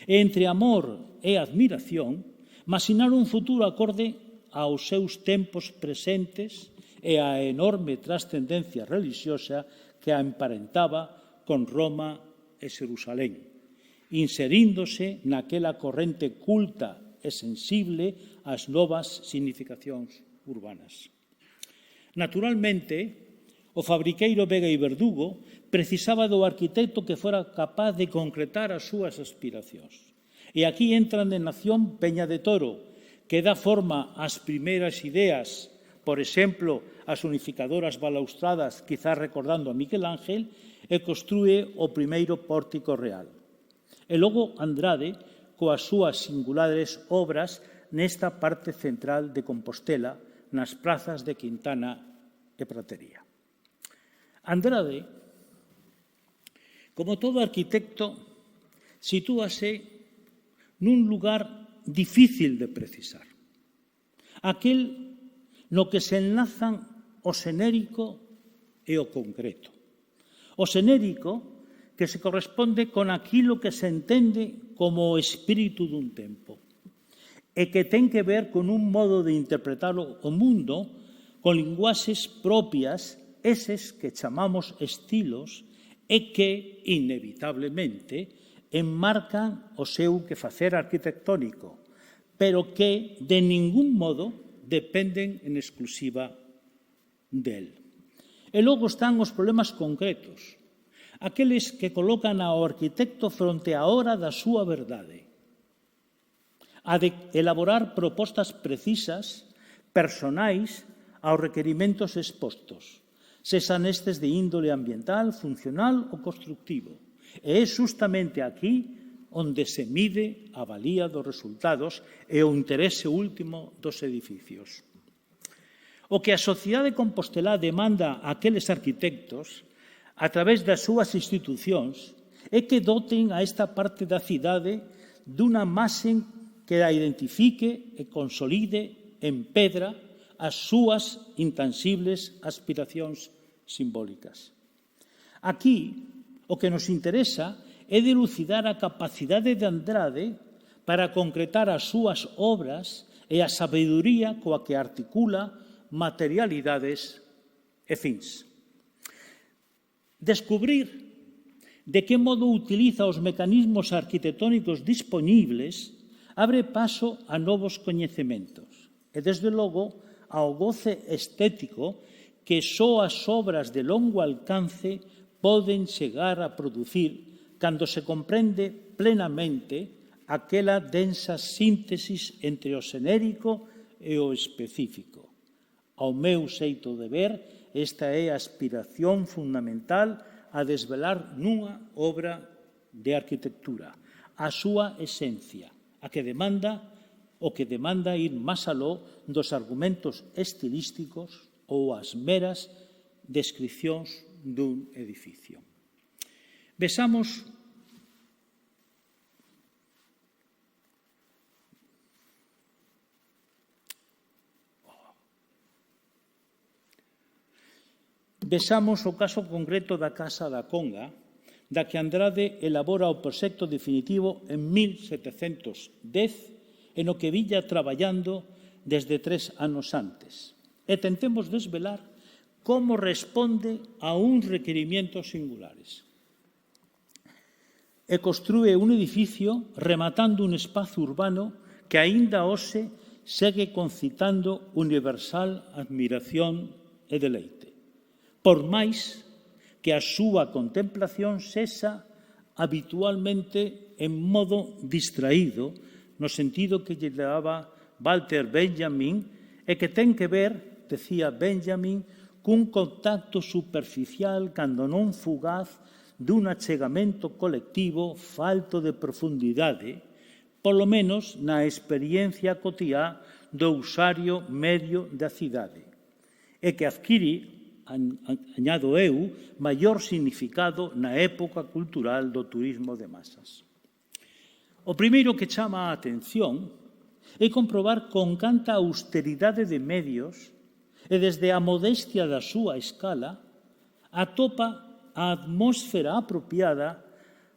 E entre amor e admiración, imaxinar un futuro acorde aos seus tempos presentes e á enorme trascendencia religiosa que a emparentaba con Roma e Xerusalén, inseríndose naquela corrente culta e sensible ás novas significacións urbanas. Naturalmente, o fabriqueiro Vega e Verdugo precisaba do arquitecto que fora capaz de concretar as súas aspiracións. E aquí entran en acción Peña de Toro, que dá forma ás primeiras ideas, por exemplo, as unificadoras balaustradas, quizás recordando a Miguel Ángel, e construe o primeiro Pórtico Real. E logo Andrade, coas súas singulares obras nesta parte central de Compostela, nas prazas de Quintana e Pratería. Andrade, como todo arquitecto, sitúase nun lugar difícil de precisar. Aquel no que se enlazan o xenérico e o concreto. O xenérico que se corresponde con aquilo que se entende como o espírito dun tempo e que ten que ver con un modo de interpretar o mundo con linguaxes propias, eses que chamamos estilos e que, inevitablemente, enmarcan o seu quefacer arquitectónico, pero que de ningún modo dependen en exclusiva del. E logo están os problemas concretos, aqueles que colocan ao arquitecto fronte á hora da súa verdade, a de elaborar propostas precisas, personais, aos requerimentos expostos, sexan estes de índole ambiental, funcional ou constructivo. E é justamente aquí onde se mide a valía dos resultados e o interese último dos edificios. O que a sociedade compostelá demanda a aqueles arquitectos, a través das súas institucións, é que doten a esta parte da cidade dunha imaxe que a identifique e consolide en pedra as súas intangibles aspiracións simbólicas. Aquí, o que nos interesa é dilucidar a capacidade de Andrade para concretar as súas obras e a sabedoría coa que articula materialidades e fins. Descubrir de que modo utiliza os mecanismos arquitectónicos dispoñibles abre paso a novos coñecementos e, desde logo, ao goce estético que só as obras de longo alcance poden chegar a producir cando se comprende plenamente aquela densa síntesis entre o xenérico e o específico. Ao meu xeito de ver, esta é a aspiración fundamental a desvelar nunha obra de arquitectura, a súa esencia, o que demanda ir máis aló dos argumentos estilísticos ou as meras descripcións dun edificio. Vexamos o caso concreto da Casa da Conga, da que Andrade elabora o proxecto definitivo en 1710 e no que villa traballando desde 3 anos antes. E tentemos desvelar como responde a uns requerimientos singulares. E construe un edificio rematando un espazo urbano que aínda hoxe segue concitando universal admiración e deleite, por máis que a súa contemplación sexa habitualmente en modo distraído, no sentido que lle daba Walter Benjamin, e que ten que ver, decía Benjamin, cun contacto superficial, cando non fugaz, dun achegamento colectivo falto de profundidade, polo menos na experiencia cotiá do usuario medio da cidade, e que adquire, añado eu, maior significado na época cultural do turismo de masas. O primeiro que chama a atención é comprobar con canta austeridade de medios e desde a modestia da súa escala atopa a atmósfera apropiada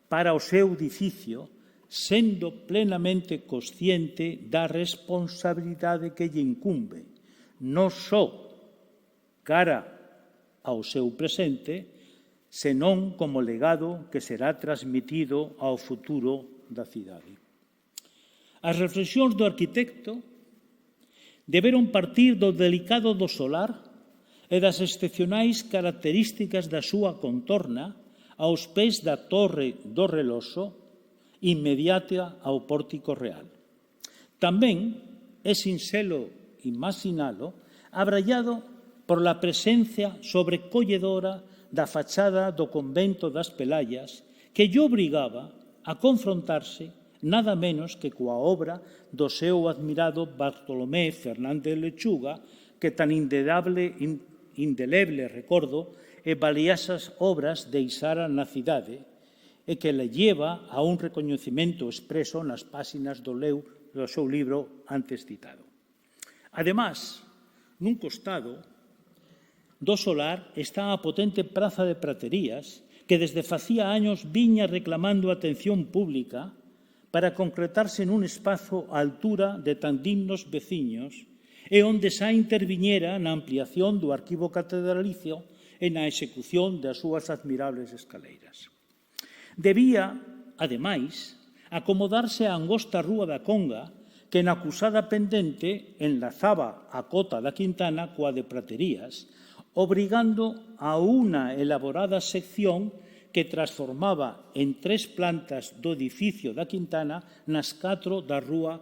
para o seu edificio, sendo plenamente consciente da responsabilidade que lle incumbe, non só cara ao seu presente, senón como legado que será transmitido ao futuro da cidade. As reflexións do arquitecto deberon partir do delicado do solar e das excepcionais características da súa contorna aos pés da Torre do Reloxo inmediata ao Pórtico Real. Tamén é sinxelo imaginalo abrallado por la presencia sobrecolledora da fachada do convento das Pelayas que lle obrigaba a confrontarse nada menos que coa obra do seu admirado Bartolomé Fernández Lechuga, que tan indeleble recordo e valiosas obras deixara na cidade e que le lleva a un recoñecemento expreso nas páxinas do seu libro antes citado. Ademais, nun costado do solar está a potente praza de Praterías, que desde facía años viña reclamando atención pública para concretarse nun espazo á altura de tan dignos veciños e onde xa interviñera na ampliación do arquivo catedralicio e na execución das súas admirables escaleiras. Debía, ademais, acomodarse a angosta rúa da Conga, que na acusada pendente enlazaba a cota da Quintana coa de Praterías, obrigando a unha elaborada sección que transformaba en 3 plantas do edificio da Quintana nas 4 da rúa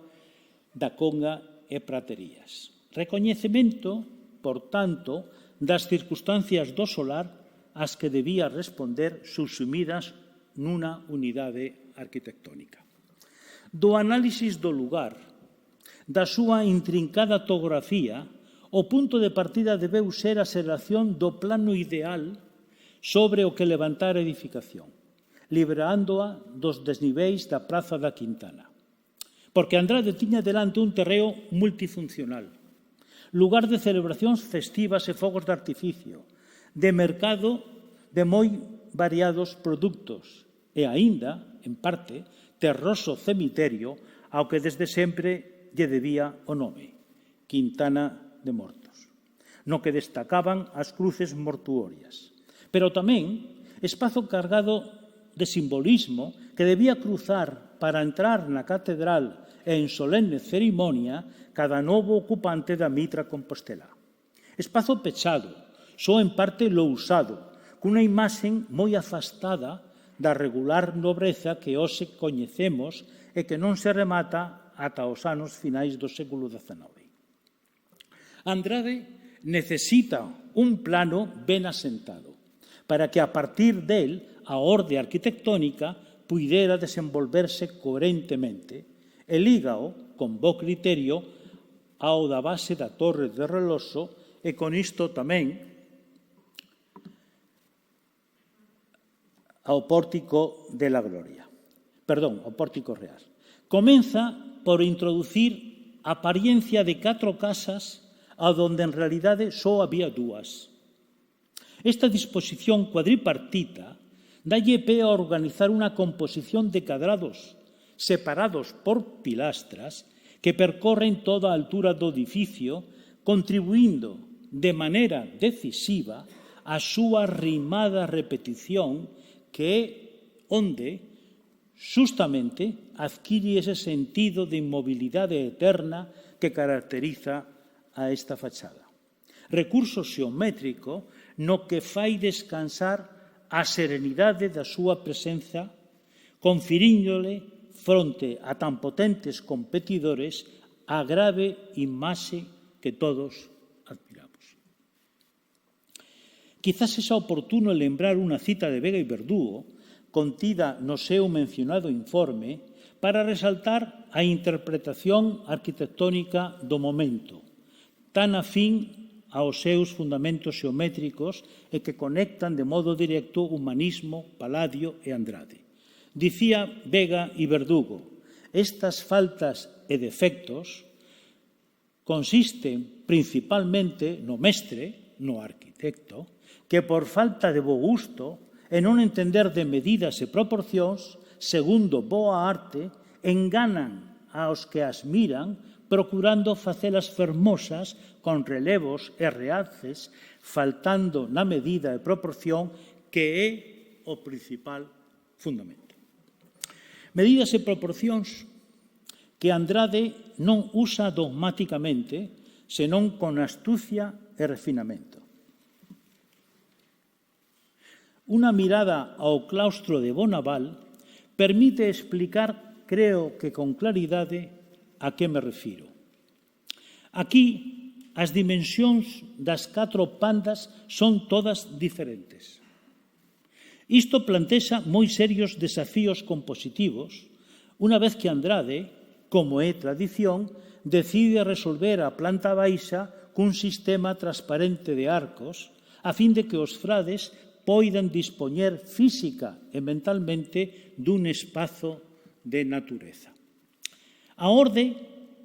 da Conga e Praterías. Recoñecemento por tanto, das circunstancias do solar ás que debía responder subsumidas nunha unidade arquitectónica. Do análisis do lugar, da súa intrincada topografía, o punto de partida debeu ser a selección do plano ideal sobre o que levantar a edificación, liberándoa dos desniveis da Praza da Quintana. Porque Andrade tiña delante un terreo multifuncional, lugar de celebracións festivas e fogos de artificio, de mercado de moi variados produtos e aínda, en parte, terroso cemiterio ao que desde sempre lle debía o nome, Quintana de Mortos, no que destacaban as cruces mortuorias, pero tamén espazo cargado de simbolismo que debía cruzar para entrar na catedral e en solenne cerimonia cada novo ocupante da mitra compostelá. Espazo pechado, só en parte lousado, cunha imaxen moi afastada da regular nobreza que hoxe coñecemos e que non se remata ata os anos finais do século XIX. Andrade necesita un plano ben asentado para que a partir del a orde arquitectónica puidera desenvolverse coherentemente e lígao con bo criterio ao da base da Torre de Reloxo e con isto tamén ao Pórtico de la Gloria. Perdón, ao Pórtico Real. Comeza por introducir a apariencia de 4 casas a donde en realidade só había 2. Esta disposición cuadripartita dalle pé a organizar unha composición de cadrados separados por pilastras que percorren toda a altura do edificio, contribuindo de maneira decisiva a súa rimada repetición que é onde, xustamente, adquire ese sentido de inmobilidade eterna que caracteriza a esta fachada. Recurso xeométrico no que fai descansar a serenidade da súa presenza, confiríndole fronte a tan potentes competidores a grave imaxe que todos admiramos. Quizás sexa oportuno lembrar unha cita de Vega e Verdugo contida no seu mencionado informe para resaltar a interpretación arquitectónica do momento, tan afín aos seus fundamentos xeométricos e que conectan de modo directo humanismo, Palladio e Andrade. Dicía Vega e Verdugo, estas faltas e defectos consisten principalmente no mestre, no arquitecto, que por falta de bo gusto e non entender de medidas e proporcións, segundo boa arte, enganan aos que as miran procurando facelas fermosas con relevos e realces, faltando na medida e proporción que é o principal fundamento. Medidas e proporcións que Andrade non usa dogmáticamente, senón con astucia e refinamento. Unha mirada ao claustro de Bonaval permite explicar, creo que con claridade, a que me refiro. Aquí, as dimensións das 4 pandas son todas diferentes. Isto plantexa moi serios desafíos compositivos, unha vez que Andrade, como é tradición, decide resolver a planta baixa cun sistema transparente de arcos, a fin de que os frades poidan dispoñer física e mentalmente dun espazo de natureza. A orde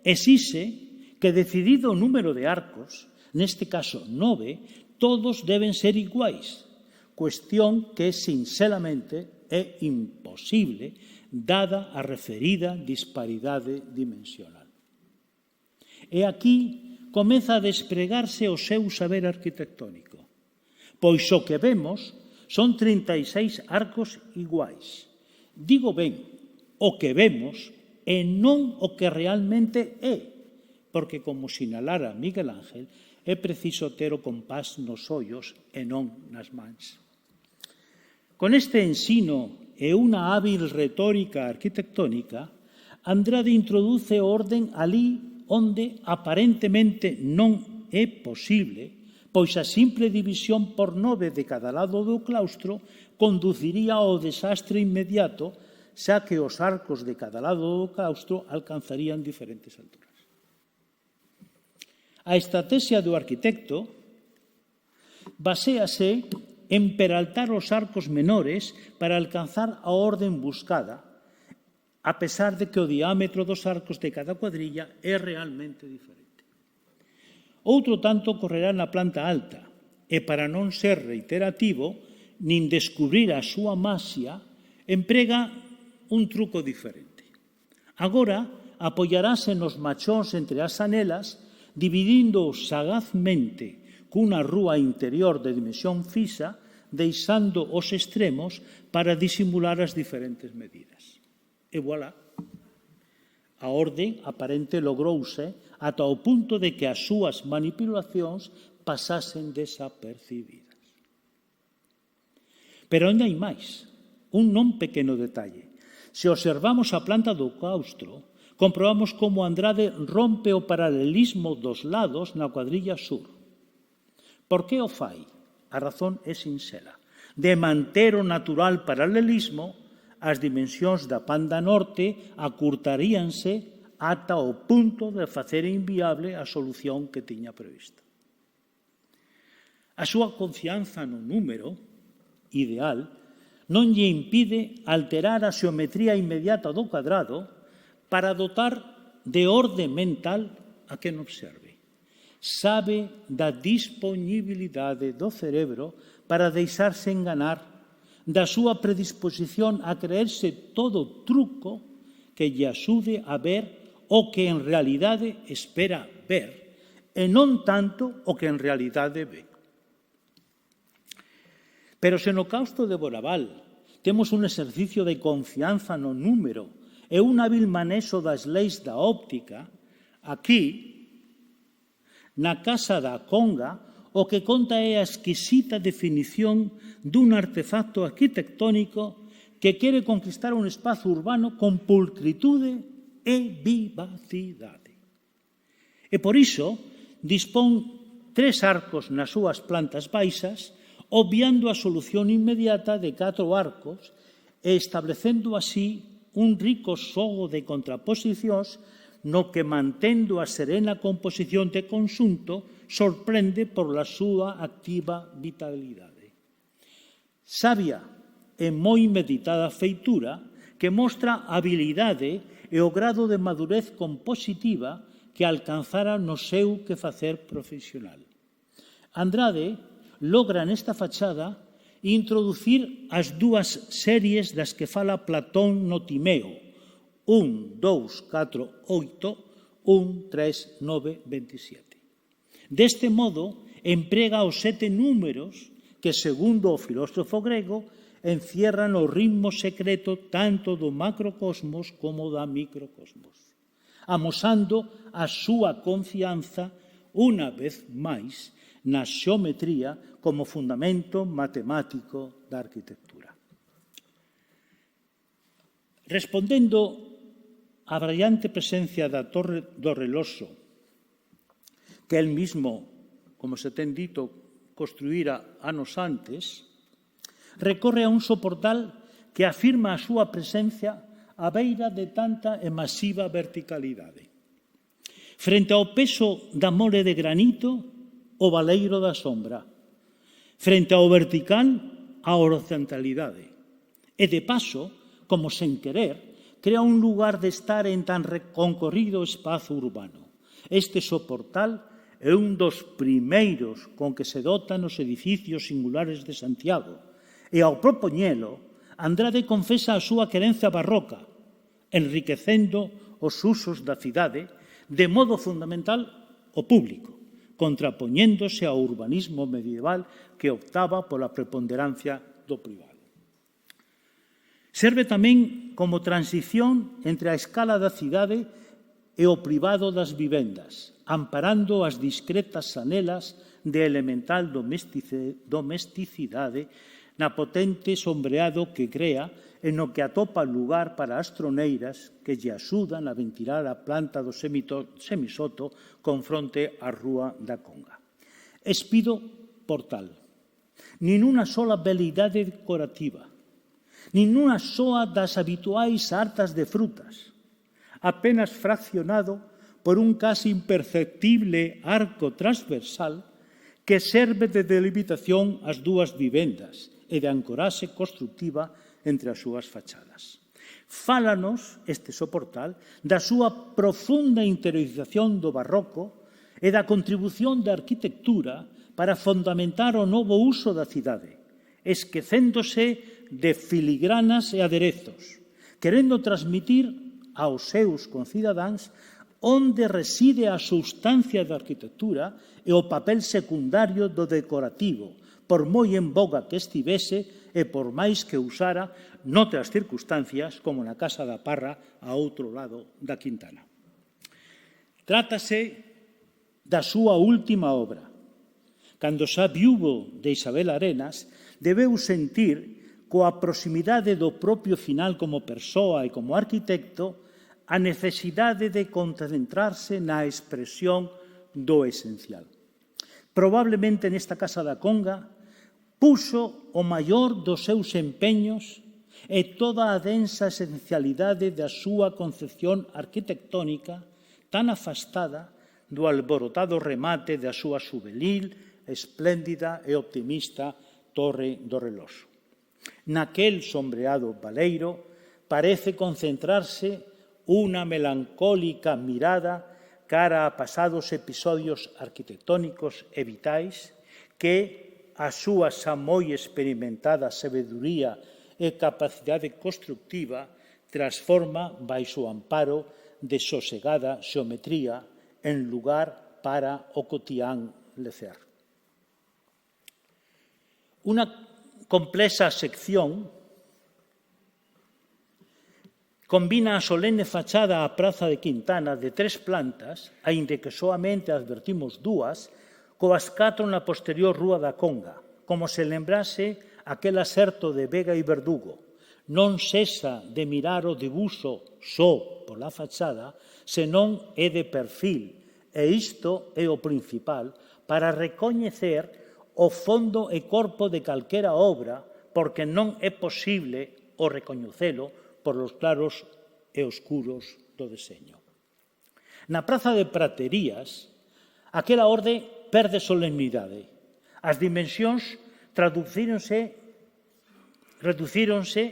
exixe que, decidido o número de arcos, neste caso 9, todos deben ser iguais, cuestión que, sinceramente, é imposible dada a referida disparidade dimensional. E aquí comeza a despregarse o seu saber arquitectónico, pois o que vemos son 36 arcos iguais. Digo ben, o que vemos e non o que realmente é, porque, como sinalara Miguel Ángel, é preciso ter o compás nos ollos e non nas mans. Con este ensino e unha hábil retórica arquitectónica, Andrade introduce orden alí onde aparentemente non é posible, pois a simple división por 9 de cada lado do claustro conduciría ao desastre inmediato, xa que os arcos de cada lado do claustro alcanzarían diferentes alturas. A estrategia do arquitecto baséase en peraltar os arcos menores para alcanzar a orden buscada, a pesar de que o diámetro dos arcos de cada cuadrilla é realmente diferente. Outro tanto ocorrerá na planta alta, e para non ser reiterativo, nin descubrir a súa maxia, emprega un truco diferente. Agora, apoiarase nos machóns entre as anelas, dividindo sagazmente cunha rúa interior de dimensión fixa, deixando os extremos para disimular as diferentes medidas. E voilà. A orde aparente logrouse ata o punto de que as súas manipulacións pasasen desapercibidas. Pero ainda hai máis, un non pequeno detalle. Se observamos a planta do claustro, comprobamos como Andrade rompe o paralelismo dos lados na cuadrilla sur. Por que o fai? A razón é sinxela. De manter o natural paralelismo, as dimensións da panda norte acurtaríanse ata o punto de facer inviable a solución que tiña prevista. A súa confianza no número ideal non lle impide alterar a xeometría inmediata do cuadrado para dotar de orde mental a quen observe. Sabe da disponibilidade do cerebro para deixarse enganar, da súa predisposición a creerse todo truco que lle axude a ver o que en realidade espera ver e non tanto o que en realidade ve. Pero se no claustro de Boraval temos un exercicio de confianza no número e un hábil manexo das leis da óptica, aquí, na Casa da Conga, o que conta é a exquisita definición dun artefacto arquitectónico que quere conquistar un espazo urbano con pulcritude e vivacidade. E por iso dispón 3 arcos nas súas plantas baixas, obviando a solución inmediata de 4 arcos e establecendo así un rico xogo de contraposicións no que, mantendo a serena composición de conxunto, sorprende por la súa activa vitalidade. Sabia e moi meditada feitura que mostra a habilidade e o grado de madurez compositiva que alcanzara no seu quefacer profesional. Andrade logra nesta fachada introducir as 2 series das que fala Platón no Timeo, 1, 2, 4, 8, 1, 3, 9, 27. Deste modo, emprega os 7 números que, segundo o filósofo grego, encierran o ritmo secreto tanto do macrocosmos como da microcosmos, amosando a súa confianza, unha vez máis, na xeometría como fundamento matemático da arquitectura. Respondendo á brillante presencia da Torre do Reloxo, que el mismo, como se ten dito, construíra anos antes, recorre a un soportal que afirma a súa presencia á beira de tanta e masiva verticalidade. Frente ao peso da mole de granito, o baleiro da sombra. Frente ao vertical, a horizontalidade. E, de paso, como sen querer, crea un lugar de estar en tan concorrido espazo urbano. Este soportal é un dos primeiros con que se dotan os edificios singulares de Santiago. E ao propoñelo, Andrade confesa a súa querencia barroca, enriquecendo os usos da cidade de modo fundamental o público, contrapoñéndose ao urbanismo medieval que optaba pola preponderancia do privado. Serve tamén como transición entre a escala da cidade e o privado das vivendas, amparando as discretas anelas de elemental domesticidade na potente sombreado que crea en o que atopa lugar para as troneiras que lle axudan a ventilar a planta do semisoto con fronte á Rúa da Conga. Espido portal. Nin unha sola beleidade decorativa, nin unha soa das habituais hartas de frutas, apenas fraccionado por un casi imperceptible arco transversal que serve de delimitación ás dúas vivendas e de ancoraxe constructiva entre as súas fachadas. Fálanos este soportal da súa profunda interiorización do barroco e da contribución da arquitectura para fundamentar o novo uso da cidade, esquecéndose de filigranas e aderezos, querendo transmitir aos seus concidadáns onde reside a substancia da arquitectura e o papel secundario do decorativo, por moi en boga que estivese e por máis que usara noutras circunstancias, como na Casa da Parra, a outro lado da Quintana. Trátase da súa última obra. Cando xa viúvo de Isabel Arenas, debeu sentir, coa proximidade do propio final como persoa e como arquitecto, a necesidade de concentrarse na expresión do esencial. Probablemente nesta Casa da Conga puxo o maior dos seus empeños e toda a densa esencialidade da súa concepción arquitectónica tan afastada do alborotado remate da súa juvenil, espléndida e optimista Torre do Reloxo. Naquel sombreado baleiro parece concentrarse unha melancólica mirada cara a pasados episodios arquitectónicos e vitais que a súa xa moi experimentada sabeduría e capacidade constructiva transforma baixo o amparo de sosegada xeometría en lugar para o cotián lecer. Unha complexa sección combina a solene fachada á Praza de Quintana de 3 plantas, aínda que soamente advertimos 2, coas 4 na posterior Rúa da Conga, como se lembrase aquel aserto de Vega e Verdugo. Non cesa de mirar o debuxo só pola fachada, senón é de perfil, e isto é o principal para recoñecer o fondo e corpo de calquera obra, porque non é posible o recoñecelo por os claros e oscuros do deseño. Na Praza de Praterías, aquela orde perde solemnidade. As dimensións reducíronse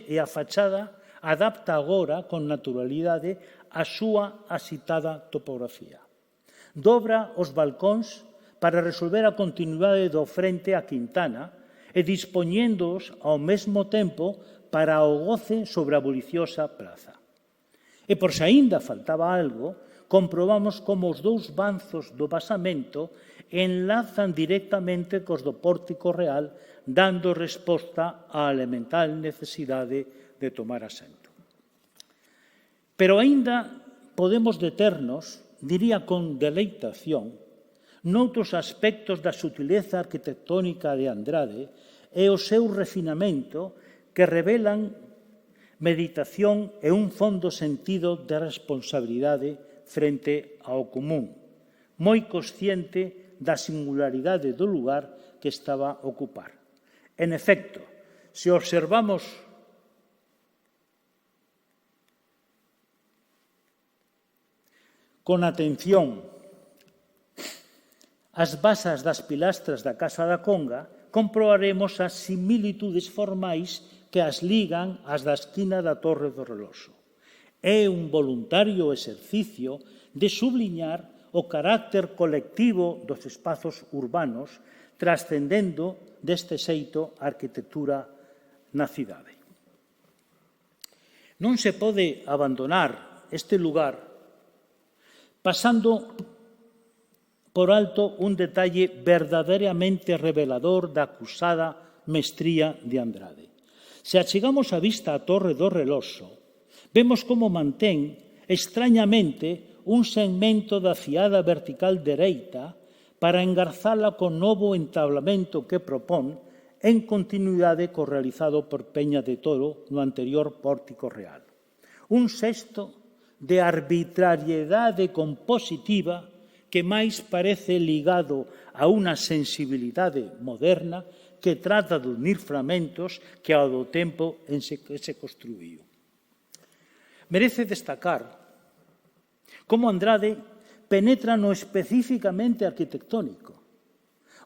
e a fachada adapta agora con naturalidade a súa asitada topografía. Dobra os balcóns para resolver a continuidade do frente á Quintana e dispoñéndoos ao mesmo tempo para o goce sobre a buliciosa praza. E por se aínda faltaba algo, comprobamos como os 2 banzos do basamento enlazan directamente cos do pórtico real, dando resposta á elemental necesidade de tomar asento. Pero aínda podemos deternos, diría con deleitación, noutros aspectos da sutileza arquitectónica de Andrade e o seu refinamento que revelan meditación e un fondo sentido de responsabilidade frente ao común, moi consciente da singularidade do lugar que estaba a ocupar. En efecto, se observamos con atención as basas das pilastras da Casa da Conga, comprobaremos as similitudes formais que as ligan ás da esquina da Torre do Reloxo. É un voluntario exercicio de subliñar o carácter colectivo dos espazos urbanos, trascendendo deste xeito a arquitectura na cidade. Non se pode abandonar este lugar pasando por alto un detalle verdadeiramente revelador da acusada mestría de Andrade. Se achegamos a vista á Torre do Reloxo, vemos como mantén extrañamente un segmento da fiada vertical dereita para engarzala con novo entablamento que propón en continuidade co realizado por Peña de Toro no anterior Pórtico Real. Un xesto de arbitrariedade compositiva que máis parece ligado a unha sensibilidade moderna que trata de unir fragmentos que ao do tempo en que se construíu. Merece destacar como Andrade penetra no especificamente arquitectónico,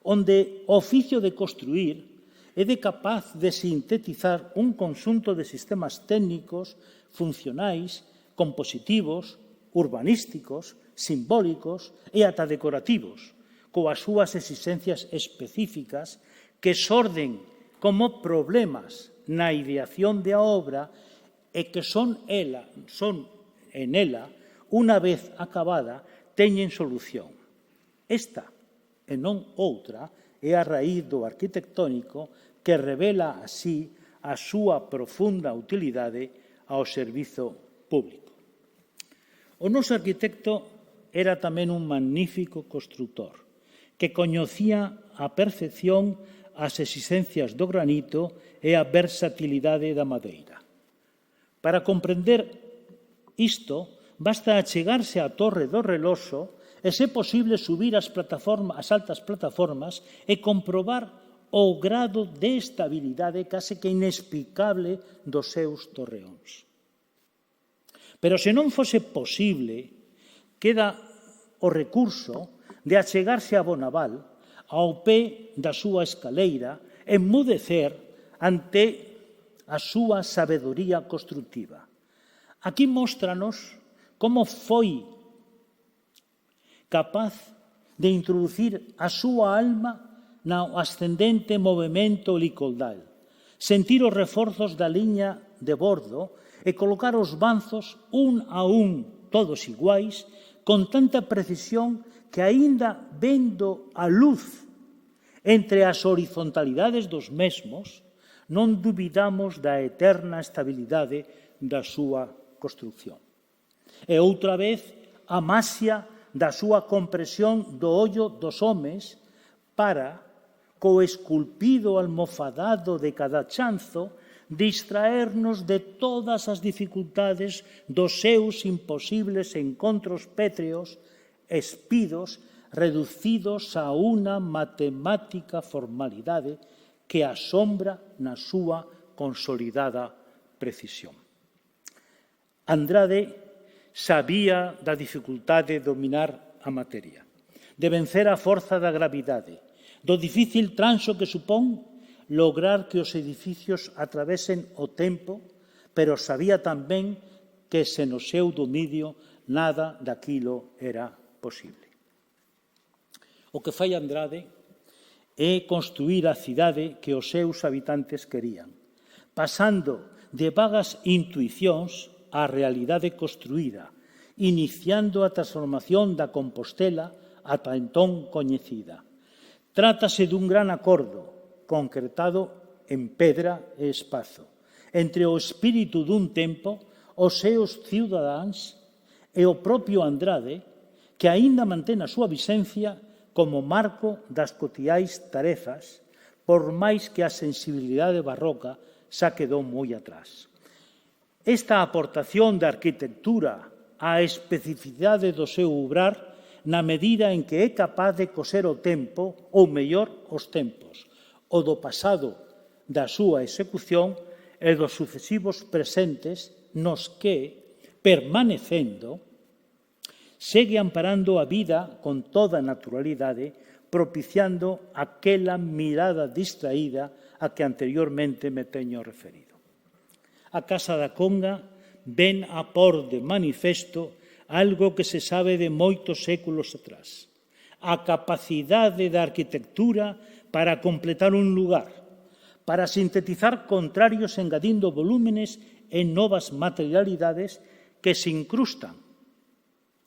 onde o oficio de construir é de capaz de sintetizar un conxunto de sistemas técnicos, funcionais, compositivos, urbanísticos, simbólicos e ata decorativos, coas súas exixencias específicas que xorden como problemas na ideación da obra e que son en ela, unha vez acabada, teñen solución. Esta, e non outra, é a raíz do arquitectónico que revela así a súa profunda utilidade ao servizo público. O noso arquitecto era tamén un magnífico construtor que coñecía a perfección as exixencias do granito e a versatilidade da madeira. Para comprender isto, basta achegarse á Torre do Reloxo e, se posible, subir as altas plataformas e comprobar o grado de estabilidade case que inexplicable dos seus torreóns. Pero se non fose posible, queda o recurso de achegarse a Bonaval ao pé da súa escaleira e enmudecer ante a súa sabedoría construtiva. Aquí móstranos como foi capaz de introducir a súa alma no ascendente movemento helicoidal, sentir os reforzos da liña de bordo e colocar os banzos un a un, todos iguais, con tanta precisión que, aínda vendo a luz entre as horizontalidades dos mesmos, non dubidamos da eterna estabilidade da súa construción. E outra vez, a maxia da súa compresión do ollo dos homes para, co esculpido almofadado de cada chanzo, distraernos de todas as dificultades dos seus imposibles encontros pétreos, espidos, reducidos a unha matemática formalidade que asombra na súa consolidada precisión. Andrade sabía da dificultade de dominar a materia, de vencer a forza da gravidade, do difícil transo que supón lograr que os edificios atravesen o tempo, pero sabía tamén que sen o seu dominio nada daquilo era posible. O que fai Andrade é construir a cidade que os seus habitantes querían, pasando de vagas intuicións á realidade construída, iniciando a transformación da Compostela ata entón coñecida. Trátase dun gran acordo, concretado en pedra e espazo, entre o espírito dun tempo, os seus cidadáns e o propio Andrade, que aínda mantén a súa vixencia como marco das cotiais tarefas, por máis que a sensibilidade barroca xa quedou moi atrás. Esta aportación da arquitectura á especificidade do seu obrar na medida en que é capaz de coser o tempo, ou mellor, os tempos, o do pasado da súa execución e dos sucesivos presentes nos que, permanecendo, segue amparando a vida con toda naturalidade, propiciando aquela mirada distraída a que anteriormente me teño referido. A Casa da Conga ven a por de manifesto algo que se sabe de moitos séculos atrás, a capacidade da arquitectura para completar un lugar, para sintetizar contrarios engadindo volúmenes e novas materialidades que se incrustan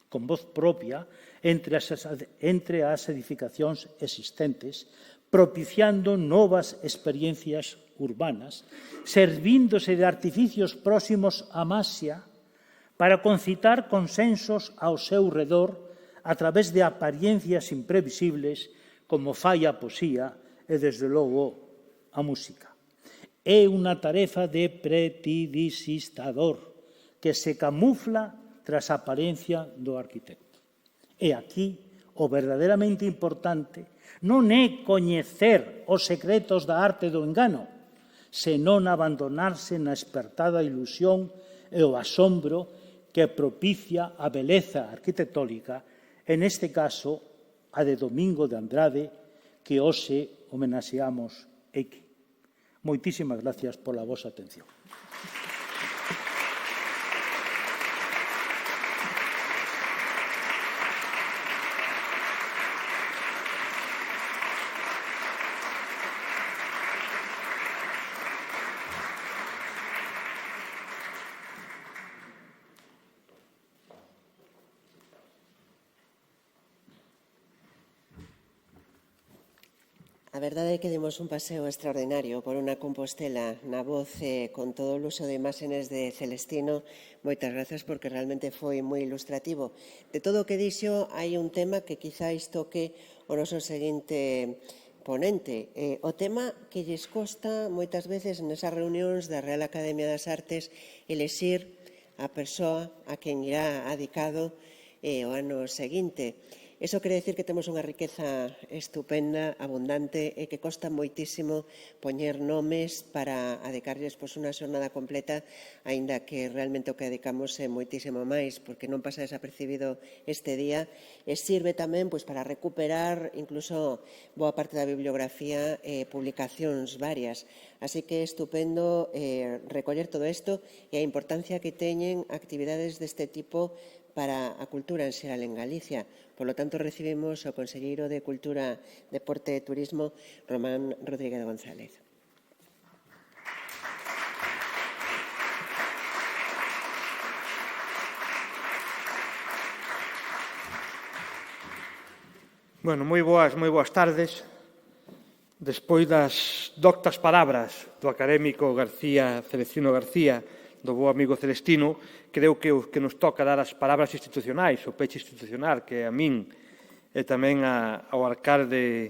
con voz propia entre as edificacións existentes, propiciando novas experiencias urbanas, servíndose de artificios próximos á maxia para concitar consensos ao seu redor a través de apariencias imprevisibles como fai a poesía e, desde logo, a música. É unha tarefa de pretidisistador que se camufla tras a apariencia do arquitecto. E aquí o verdadeiramente importante non é coñecer os secretos da arte do engano, senón abandonarse na espertada ilusión e o asombro que propicia a beleza arquitectónica, en este caso a de Domingo de Andrade, que hoxe homenaxeamos aquí. Moitísimas gracias pola vosa atención. A verdade é que demos un paseo extraordinario por unha Compostela na voz con todo o uso de imágenes de Celestino. Moitas grazas porque realmente foi moi ilustrativo. De todo o que dixo, hai un tema que quizáis toque o noso seguinte ponente. O tema que lles costa moitas veces nesas reunións da Real Academia das Artes elexir a persoa a quen irá adicado o ano seguinte. Iso quere dicir que temos unha riqueza estupenda, abundante, e que costa moitísimo poñer nomes para adicarlles unha xornada completa, aínda que realmente o que adicamos é moitísimo máis, porque non pasa desapercibido este día, e sirve tamén para recuperar incluso boa parte da bibliografía e publicacións varias. Así que é estupendo recoller todo isto e a importancia que teñen actividades deste tipo para a cultura en xeral en Galicia. Por lo tanto, recibimos ao Conselleiro de Cultura, Deporte e Turismo, Román Rodríguez González. Bueno, moi boas tardes. Despois das doctas palabras do académico Celestino García, do bo amigo Celestino, creo que nos toca dar as palabras institucionais, o peche institucional, que a min e tamén ao alcalde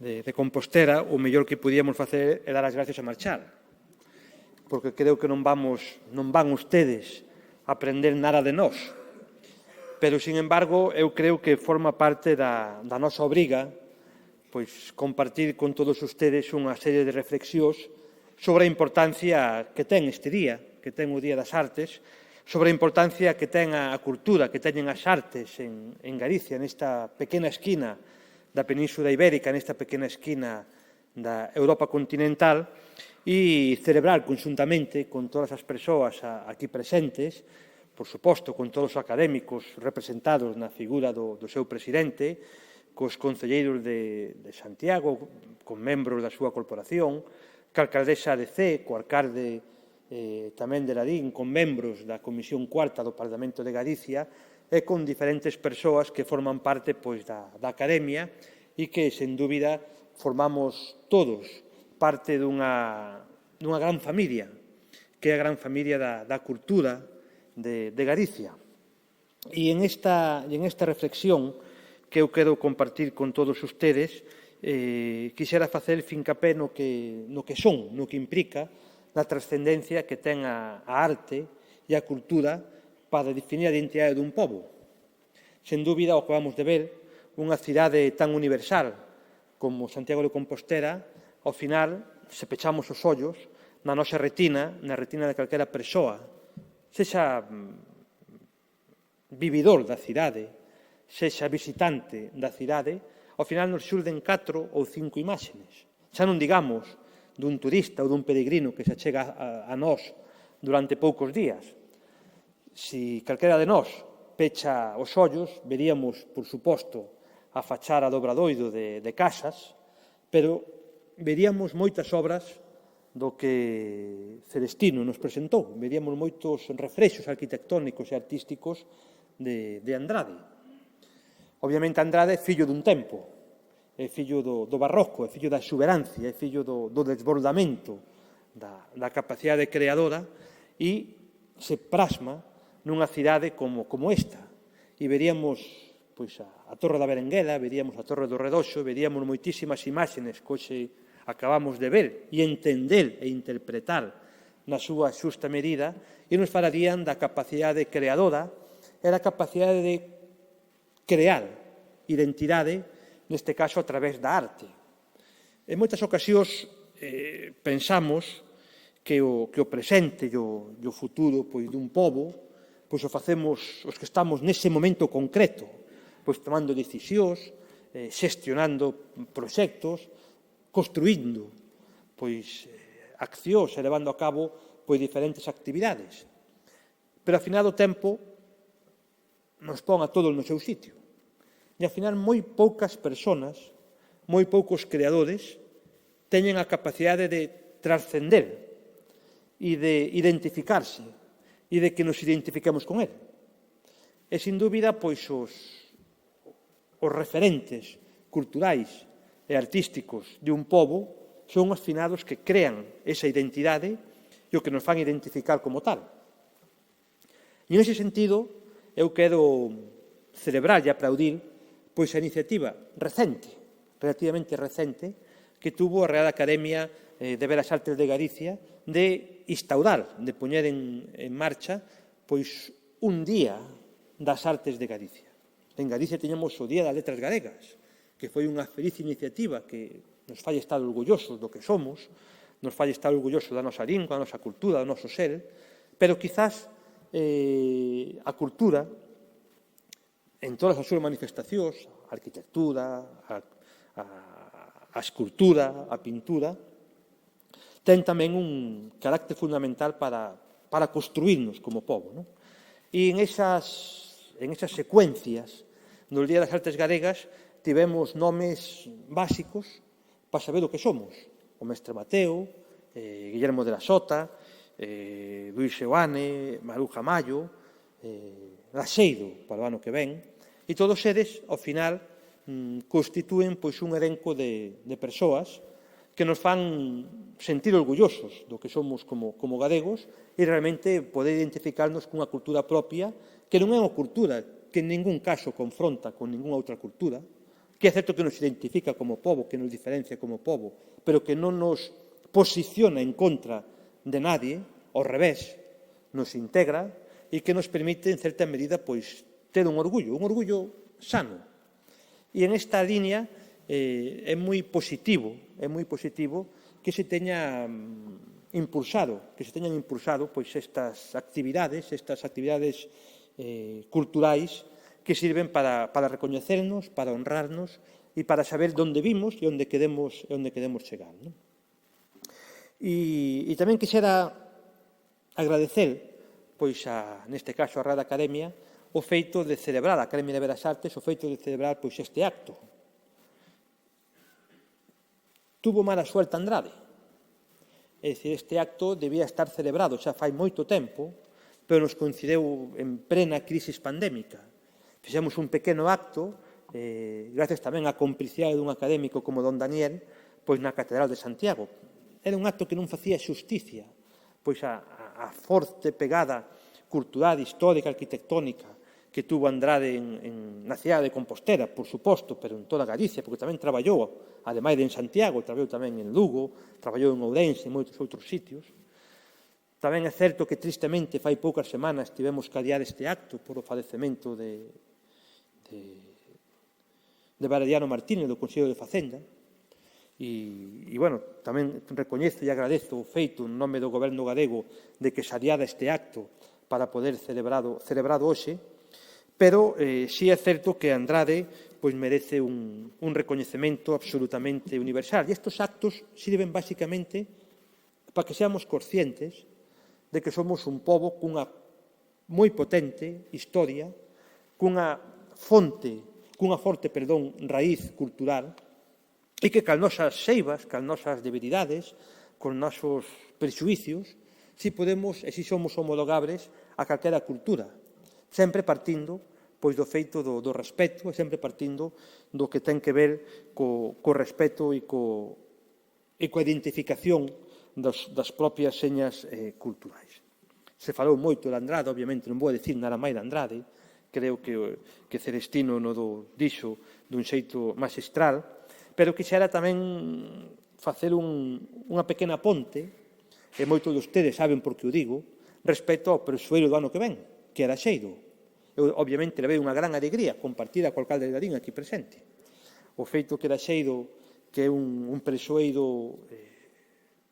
de Compostela, o mellor que podíamos facer é dar as gracias a marchar. Porque creo que non van ustedes a aprender nada de nós. Pero, sin embargo, eu creo que forma parte da nosa obriga compartir con todos ustedes unha serie de reflexións sobre a importancia que ten este día, que ten o Día das Artes, sobre a importancia que ten a cultura, que teñen as artes en Galicia, nesta pequena esquina da Península Ibérica, nesta pequena esquina da Europa continental, e celebrar conxuntamente con todas as persoas aquí presentes, por suposto, con todos os académicos representados na figura do seu presidente, cos concelleiros de Santiago, con membros da súa corporación, ca alcaldesa de Cee, co alcalde tamén de Ladín, con membros da Comisión Cuarta do Parlamento de Galicia e con diferentes persoas que forman parte da Academia e que, sen dúbida, formamos todos parte dunha gran familia, que é a gran familia da cultura de Galicia. E en esta reflexión que eu quero compartir con todos ustedes, quixera facer fincapé no que son, no que implica na trascendencia que ten a arte e a cultura para definir a identidade dun pobo. Sen dúbida, o que vamos de ver, unha cidade tan universal como Santiago de Compostela, ao final, se pechamos os ollos na nosa retina, na retina de calquera persoa, sexa vividor da cidade, sexa visitante da cidade, ao final nos xurden 4 ou 5 imágenes. Xa non digamos dun turista ou dun peregrino que se achega a nós durante poucos días. Si calquera de nós pecha os ollos, veríamos, por suposto, a fachada do Obradoiro de Casas, pero veríamos moitas obras do que Celestino nos presentou. Veríamos moitos reflexos arquitectónicos e artísticos de Andrade. Obviamente, Andrade é fillo dun tempo, é fillo do barroco, é fillo da exuberancia, é fillo do desbordamento da capacidade creadora e se plasma nunha cidade como esta. E veríamos a Torre da Berenguela, veríamos a Torre do Redoxo, veríamos moitísimas imaxenes que hoxe acabamos de ver e entender e interpretar na súa xusta medida, e nos falarían da capacidade creadora e da capacidade de crear identidade, neste caso a través da arte. En moitas ocasións pensamos que o presente e o futuro dun pobo o facemos os que estamos nese momento concreto, tomando decisións, xestionando proxectos, construindo accións e levando a cabo diferentes actividades. Pero, ao final do tempo, nos pon a todos no seu sitio. E, ao final, moi poucas persoas, moi poucos creadores, teñen a capacidade de trascender e de identificarse e de que nos identifiquemos con él. E, sin dúbida, os referentes culturais e artísticos de un pobo son os finados que crean esa identidade e o que nos fan identificar como tal. E, nese sentido, eu quero celebrar e aplaudir a iniciativa recente, relativamente recente, que tuvo a Real Academia de Belas Artes de Galicia de instaurar, de poñer en marcha, un día das artes de Galicia. En Galicia teñamos o Día das Letras Galegas, que foi unha feliz iniciativa que nos fai estar orgullosos do que somos, nos fai estar orgullosos da nosa lingua, da nosa cultura, do noso ser, pero quizás a cultura, en todas as súas manifestacións, a arquitectura, a escultura, a pintura, ten tamén un carácter fundamental para construirnos como pobo. E en esas secuencias do Día das Artes Galegas tivemos nomes básicos para saber o que somos. O Mestre Mateo, Guillermo de la Sota, Luis Seoane, Maruja Mayo, Laxeiro para o ano que ven, e todos eles, ao final, constitúen un elenco de persoas que nos fan sentir orgullosos do que somos como galegos e realmente poder identificarnos cunha cultura propia que non é unha cultura que en ningún caso confronta con ninguna outra cultura, que é certo que nos identifica como pobo, que nos diferencia como pobo, pero que non nos posiciona en contra de nadie, ao revés, nos integra e que nos permite, en certa medida, ter un orgullo sano. E en esta línea é moi positivo que se teñan impulsado estas actividades culturais que sirven para recoñecernos, para honrarnos e para saber onde vimos e onde queremos chegar. E tamén quixera agradecer, neste caso, a Real Academia, o feito de celebrar, a Academia de Belas Artes, o feito de celebrar este acto. Tuvo mala suerte Andrade. É dicir, este acto debía estar celebrado xa fai moito tempo, pero nos coincideu en plena crisis pandémica. Fixemos un pequeno acto, gracias tamén á complicidade dun académico como don Daniel, na Catedral de Santiago. Era un acto que non facía xusticia a forte pegada cultural, histórica, arquitectónica que tuvo Andrade na cidade de Compostela, por suposto, pero en toda Galicia, porque tamén traballou, ademais de en Santiago, traballou tamén en Lugo, traballou en Ourense e moitos outros sitios. Tamén é certo que, tristemente, fai poucas semanas tivemos que adiar este acto por o falecemento de Valeriano Martínez, do Consello de Facenda. E, tamén recoñezo e agradezo o feito, en nome do Goberno galego, de que se adiara este acto para poder celebrado hoxe, pero si é certo que Andrade merece un recoñecemento absolutamente universal. E estes actos sirven basicamente para que seamos conscientes de que somos un pobo cunha moi potente historia, cunha forte raíz cultural, e que cal nosas seivas, cal nosas debilidades, con nosos prexuicios, si podemos e si somos homologables a calquera cultura, sempre partindo do feito do respeto, e sempre partindo do que ten que ver co respeto e coa identificación das propias señas culturais. Se falou moito de Andrade, obviamente non vou dicir nada máis de Andrade, creo que Celestino non dixo dun xeito magistral, pero quixera tamén facer unha pequena ponte, e moitos de ustedes saben por que o digo, respecto ao presueiro do ano que ven, que era Xeiro. Eu, obviamente, levei unha gran alegría compartida co alcalde de Ladín aquí presente. O feito que era Xeiro, que é un presueiro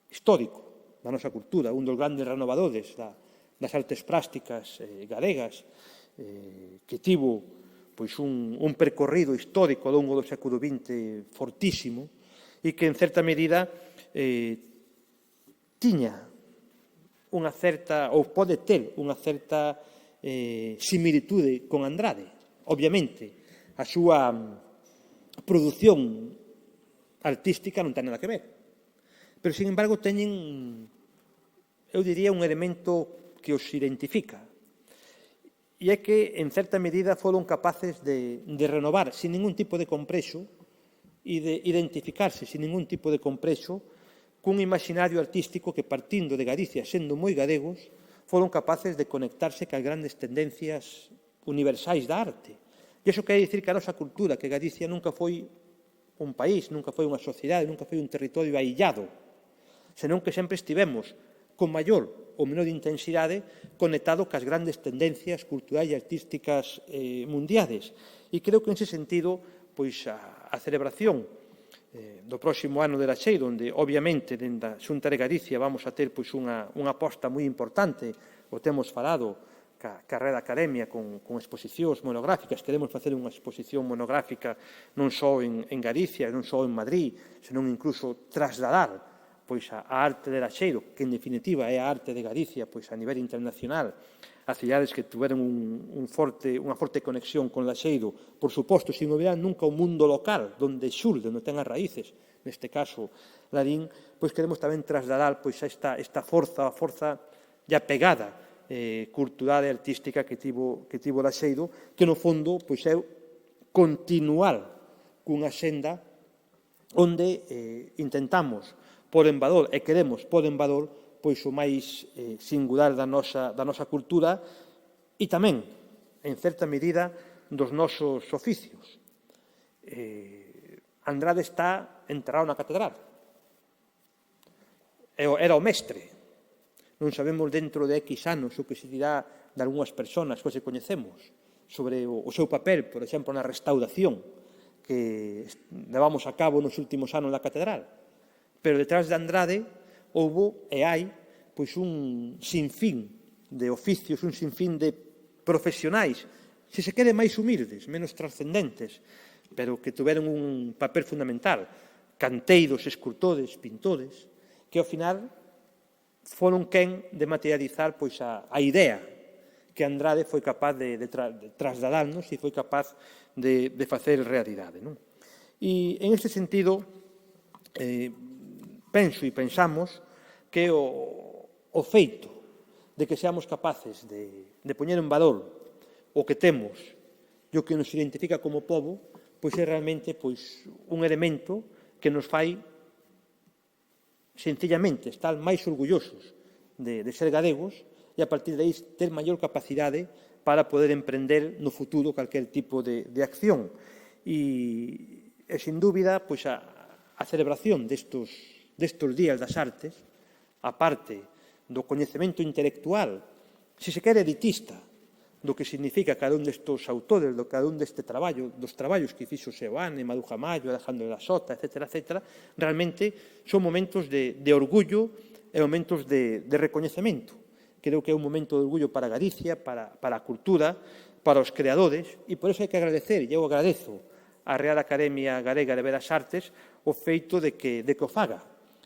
histórico da nosa cultura, un dos grandes renovadores das artes plásticas galegas, que tivo un percorrido histórico ao longo do século XX fortísimo e que, en certa medida, tiña unha certa, ou pode ter unha certa similitude con Andrade. Obviamente, a súa produción artística non ten nada que ver. Pero, sin embargo, teñen, eu diría, un elemento que os identifica. E é que, en certa medida, foron capaces de renovar sin ningún tipo de complexo e de identificarse sin ningún tipo de complexo cun imaginario artístico que, partindo de Galicia, sendo moi galegos, foron capaces de conectarse cas grandes tendencias universais da arte. E iso quere dicir que a nosa cultura, que Galicia nunca foi un país, nunca foi unha sociedade, nunca foi un territorio aillado, senón que sempre estivemos con maior ou menor intensidade conectado cas grandes tendencias culturais e artísticas mundiales. E creo que, en ese sentido, a celebración do próximo ano de Laxeiro, onde, obviamente, dentro da Xunta de Galicia vamos a ter unha aposta moi importante, o temos falado ca Real Academia con exposicións monográficas. Queremos facer unha exposición monográfica non só en Galicia, non só en Madrid, senón incluso trasladar a arte de Laxeiro, que en definitiva é a arte de Galicia a nivel internacional, a cidades que tiveron unha forte conexión con Laxeiro, por suposto, sin olvidar nunca o mundo local, donde xulde, onde ten as raíces, neste caso Ladín, queremos tamén trasladar esta forza e a pegada cultural e artística que tivo Laxeiro, que no fondo é continuar cunha senda onde intentamos por en valor e queremos por en valor o máis singular da nosa cultura e tamén, en certa medida, dos nosos oficios. Andrade está enterrado na catedral. Era o mestre. Non sabemos dentro de X anos o que se dirá de algunhas persoas que se coñecemos sobre o seu papel, por exemplo, na restauración que levamos a cabo nos últimos anos na catedral. Pero detrás de Andrade houbo e hai un sinfín de oficios, un sinfín de profesionais, se se quere máis humildes, menos trascendentes, pero que tiveron un papel fundamental, canteiros, escultores, pintores, que ao final foron quen de materializar a idea que Andrade foi capaz de trasladarnos e foi capaz de facer realidade. E, en este sentido, penso e pensamos que o feito de que seamos capaces de poñer en valor o que temos e o que nos identifica como pobo, é realmente un elemento que nos fai sencillamente estar máis orgullosos de ser galegos e, a partir de aí, ter maior capacidade para poder emprender no futuro calquer tipo de acción. E, sin dúbida, a celebración destos días das artes, a parte do coñecemento intelectual, se se quere elitista, do que significa cada un destes autores, do cada un deste traballo, dos traballos que fixo Seoane, Maruja Mayo, Alejandro de la Sota, etc., realmente son momentos de orgullo e momentos de recoñecemento. Creo que é un momento de orgullo para Galicia, para a cultura, para os creadores, e por iso hai que agradecer, e eu agradezo á Real Academia Galega de Belas Artes o feito de que o faga.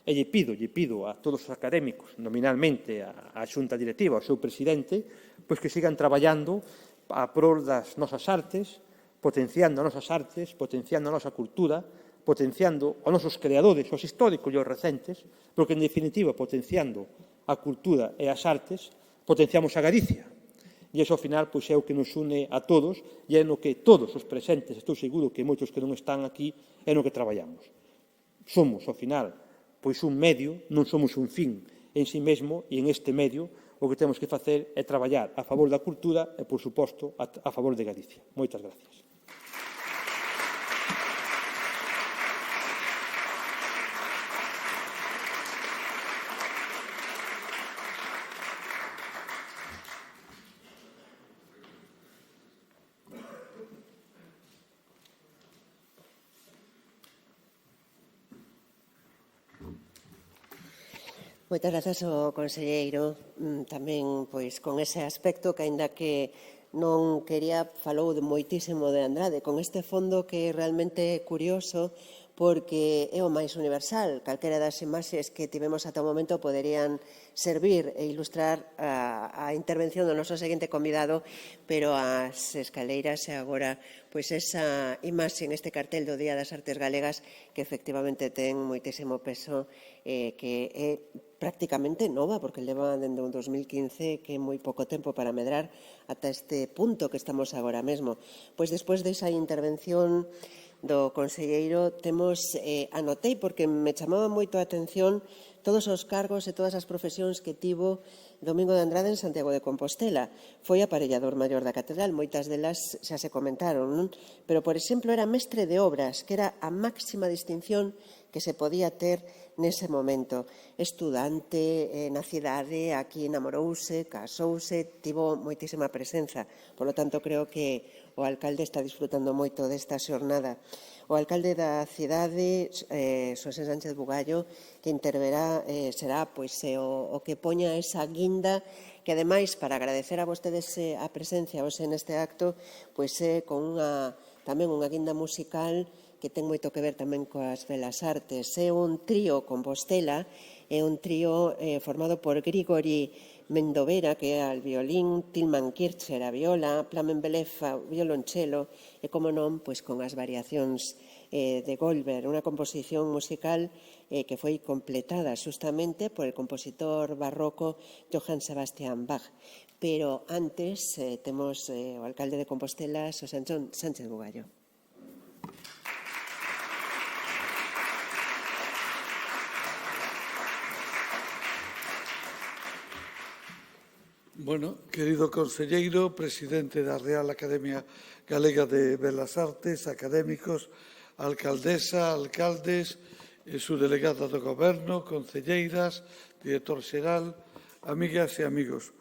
E lle pido a todos os académicos, nominalmente á xunta directiva, ao seu presidente, que sigan traballando a prol das nosas artes, potenciando as nosas artes, potenciando a nosa cultura, potenciando os nosos creadores, os históricos e os recentes, porque, en definitiva, potenciando a cultura e as artes, potenciamos a Galicia. E iso, ao final, é o que nos une a todos e é no que todos os presentes, estou seguro que moitos que non están aquí, é no que traballamos. Somos, ao final, un medio, non somos un fin en si mesmo, e en este medio o que temos que facer é traballar a favor da cultura e, por suposto, a favor de Galicia. Moitas gracias. Moitas grazas ao conselleiro, tamén pois con ese aspecto que aínda que non quería, falou de moitísimo de Andrade, con este fondo que é realmente curioso porque é o máis universal. Calquera das imaxes que tivemos ata o momento poderían servir e ilustrar a intervención do noso seguinte convidado, pero as escaleiras e agora pois esa imaxe en este cartel do Día das Artes Galegas que efectivamente ten moitísimo peso, que é prácticamente nova, porque leva dende un 2015, que é moi pouco tempo para medrar ata este punto que estamos agora mesmo. Pois despois desa intervención do conselleiro anotei porque me chamaba moito a atención todos os cargos e todas as profesións que tivo Domingo de Andrade en Santiago de Compostela. Foi aparellador maior da catedral, moitas delas xa se comentaron, non? Pero, por exemplo, era mestre de obras, que era a máxima distinción que se podía ter nese momento. Estudante na cidade, aquí namorouse, casouse, tivo moitísima presenza. Por lo tanto, creo que o alcalde está disfrutando moito desta xornada. O alcalde da cidade, Xosé Sánchez Bugallo, que interverá, será o que poña esa guinda que, ademais, para agradecer a vostedes a presencia hoxe neste acto, con tamén unha guinda musical que ten moito que ver tamén coas Belas Artes. É un trío Compostela, é un trío formado por Grigori Mendovera, que é al violín, Tilman Kircher a viola, Plamen Belefa violonchelo e, como non, con as variacións de Goldberg, unha composición musical que foi completada xustamente por el compositor barroco Johann Sebastian Bach. Pero antes temos o alcalde de Compostela, Xosé Sánchez Bugallo. Bueno, querido conselleiro, presidente da Real Academia Galega de Belas Artes, académicos, alcaldesa, alcaldes, subdelegada do Goberno, concelleiras, director xeral, amigas e amigos.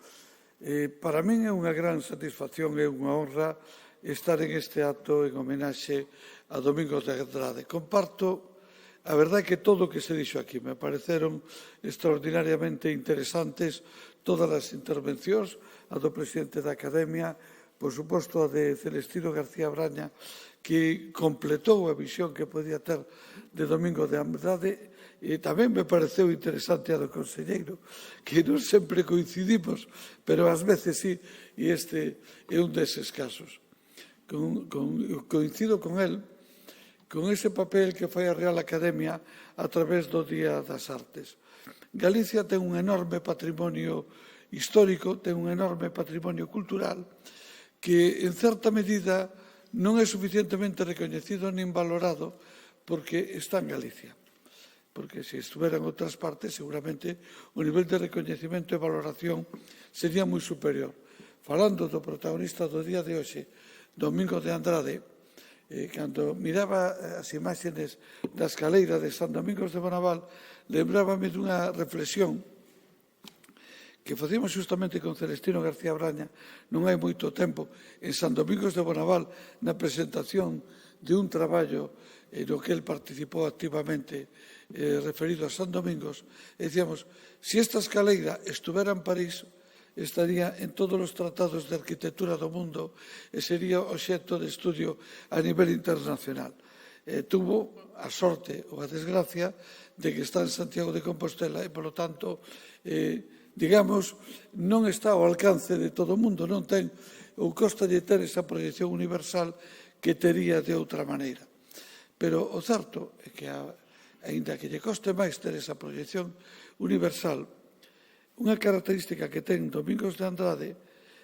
Para min é unha gran satisfacción e unha honra estar en este acto en homenaxe a Domingo de Andrade. Comparto a verdade que todo o que se dixo aquí me pareceron extraordinariamente interesantes todas as intervencións, a do presidente da Academia, por suposto a de Celestino García Braña, que completou a visión que podía ter de Domingo de Andrade, e tamén me pareceu interesante a do conselleiro, que non sempre coincidimos, pero ás veces sí, e este é un deses casos. Coincido con el, con ese papel que fai a Real Academia a través do Día das Artes. Galicia ten un enorme patrimonio histórico, ten un enorme patrimonio cultural que, en certa medida, non é suficientemente recoñecido nin valorado porque está en Galicia. Porque se estuvera en outras partes, seguramente o nivel de recoñecemento e valoración sería moi superior. Falando do protagonista do día de hoxe, Domingo de Andrade, cando miraba as imaxes da escaleira de San Domingos de Bonaval, lembrábame dunha reflexión que facíamos justamente con Celestino García Braña non hai moito tempo en San Domingos de Bonaval na presentación de un traballo no que el participou activamente referido a San Domingos, e dicíamos, se esta escaleira estuvera en París, estaría en todos os tratados de arquitectura do mundo e sería obxecto de estudio a nivel internacional. Tuvo a sorte ou a desgracia de que está en Santiago de Compostela e, polo tanto, digamos, non está ao alcance de todo o mundo, non ten ou costa de ter esa proyección universal que tería de outra maneira. Pero o certo é que, aínda que lle coste máis ter esa proyección universal, unha característica que ten Domingos de Andrade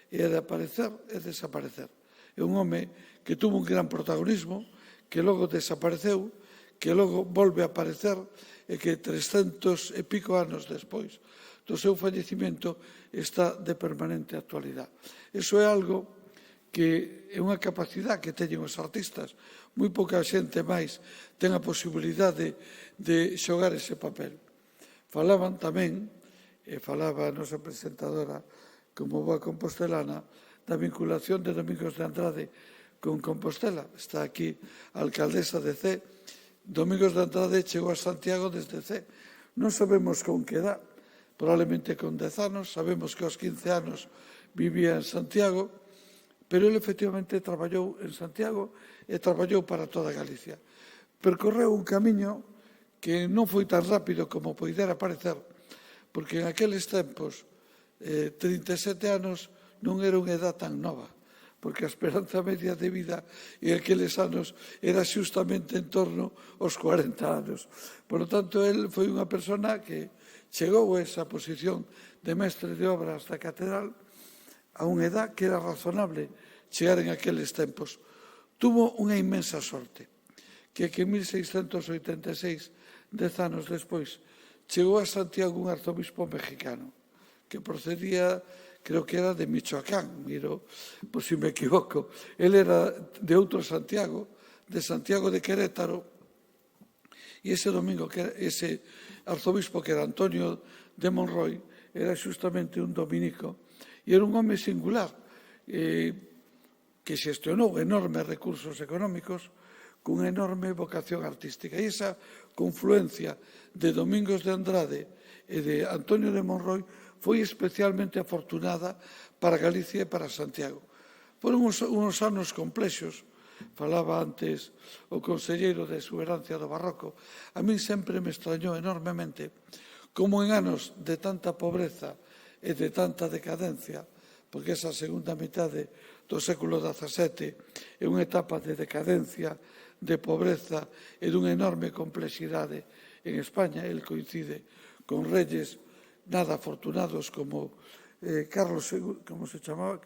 é de aparecer e desaparecer. É un home que tuvo un gran protagonismo, que logo desapareceu, que logo volve a aparecer e que 300 e pico anos despois do seu fallecimento está de permanente actualidade. Iso é algo que é unha capacidade que teñen os artistas. Moi pouca xente máis ten a posibilidade de xogar ese papel. Falaban tamén, e falaba a nosa presentadora como boa compostelana, da vinculación de Domingos de Andrade con Compostela. Está aquí a alcaldesa de Cee. Domingos de Andrade chegou a Santiago desde Cee. Non sabemos con que edad, probablemente con 10 anos, sabemos que aos 15 anos vivía en Santiago, pero ele efectivamente traballou en Santiago e traballou para toda Galicia. Percorreu un camiño que non foi tan rápido como poidera parecer, porque en aqueles tempos 37 anos non era unha edad tan nova, porque a esperanza media de vida en aqueles anos era xustamente en torno aos 40 anos. Por lo tanto, el foi unha persona que chegou a esa posición de mestre de obras da catedral a unha edad que era razonable chegar en aqueles tempos. Tuvo unha inmensa sorte, que en 1686, 10 anos despois, chegou a Santiago un arzobispo mexicano, que procedía, creo que era de Michoacán, miro por si me equivoco. Él era de outro Santiago, de Santiago de Querétaro, e ese domingo, ese arzobispo que era Antonio de Monroy, era xustamente un dominico, e era un home singular, que xestionou enormes recursos económicos cunha enorme vocación artística. E esa confluencia de Domingos de Andrade e de Antonio de Monroy foi especialmente afortunada para Galicia e para Santiago. Foron uns anos complexos. Falaba antes o conselleiro de exuberancia do barroco. A min sempre me extrañou enormemente como en anos de tanta pobreza e de tanta decadencia, porque esa segunda mitade do século XVII é unha etapa de decadencia, de pobreza e dunha enorme complexidade en España. El coincide con reyes nada afortunados como Carlos II, como se chamaba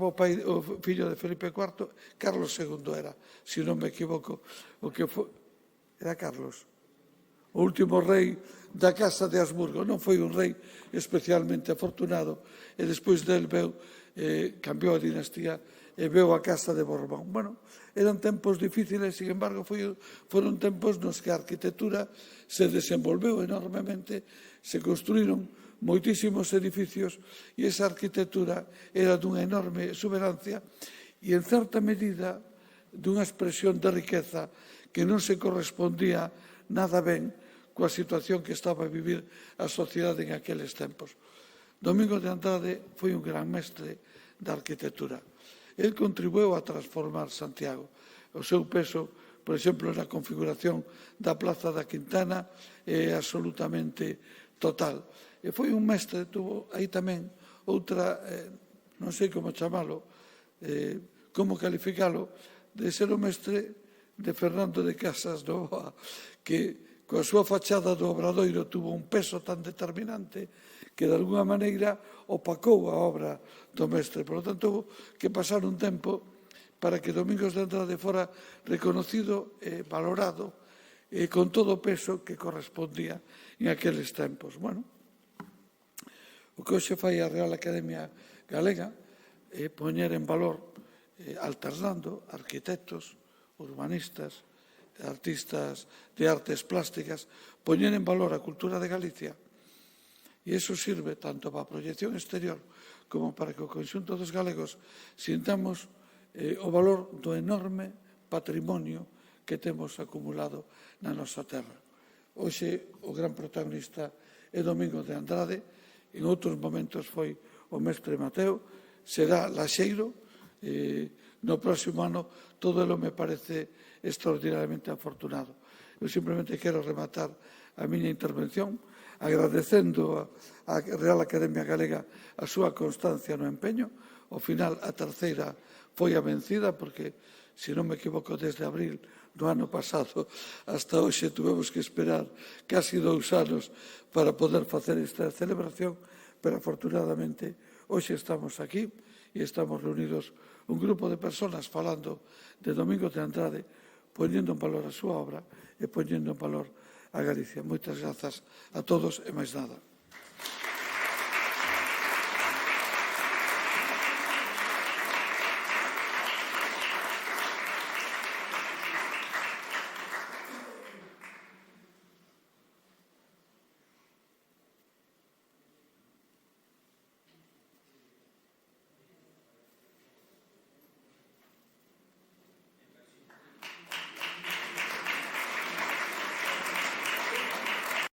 o fillo de Felipe IV, Carlos II era, se non me equivoco, o que foi, era Carlos, o último rei da Casa de Habsburgo. Non foi un rei especialmente afortunado, e despois del cambiou a dinastía e veu a Casa de Borbón. Bueno, eran tempos difíciles, sin embargo, foron tempos nos que a arquitectura se desenvolveu enormemente, se construíron moitísimos edificios e esa arquitectura era dunha enorme exuberancia e, en certa medida, dunha expresión de riqueza que non se correspondía nada ben coa situación que estaba a vivir a sociedade en aqueles tempos. Domingos de Andrade foi un gran mestre da arquitectura. El contribuiu a transformar Santiago. O seu peso, por exemplo, na configuración da Plaza da Quintana é absolutamente total. E foi un mestre, tuvo aí tamén outra, non sei como chamalo, como calificalo, de ser o mestre de Fernando de Casas Novoa, que coa súa fachada do Obradoiro tuvo un peso tan determinante que de alguna maneira opacou a obra do mestre. Por lo tanto, houve que pasar un tempo para que Domingos de Andrade fora reconocido e valorado con todo o peso que correspondía en aqueles tempos. Bueno, o que hoxe fai a Real Academia Galega é poñer en valor, alternando arquitectos, urbanistas, artistas de artes plásticas, poñer en valor a cultura de Galicia. E iso sirve tanto para a proyección exterior como para que o conxunto dos galegos sintamos o valor do enorme patrimonio que temos acumulado na nosa terra. Hoxe o gran protagonista é Domingos de Andrade, en outros momentos foi o mestre Mateo, será Laxeiro, no próximo ano todo elo me parece extraordinariamente afortunado. Eu simplemente quero rematar a miña intervención agradecendo á Real Academia Galega a súa constancia no empeño. Ao final, a terceira foi a vencida, porque, se non me equivoco, desde abril do ano pasado hasta hoxe tuvemos que esperar casi 2 anos para poder facer esta celebración, pero afortunadamente hoxe estamos aquí e estamos reunidos un grupo de persoas falando de Domingos de Andrade, poñendo en valor a súa obra e poñendo en valor a Galicia. Moitas grazas a todos e máis nada.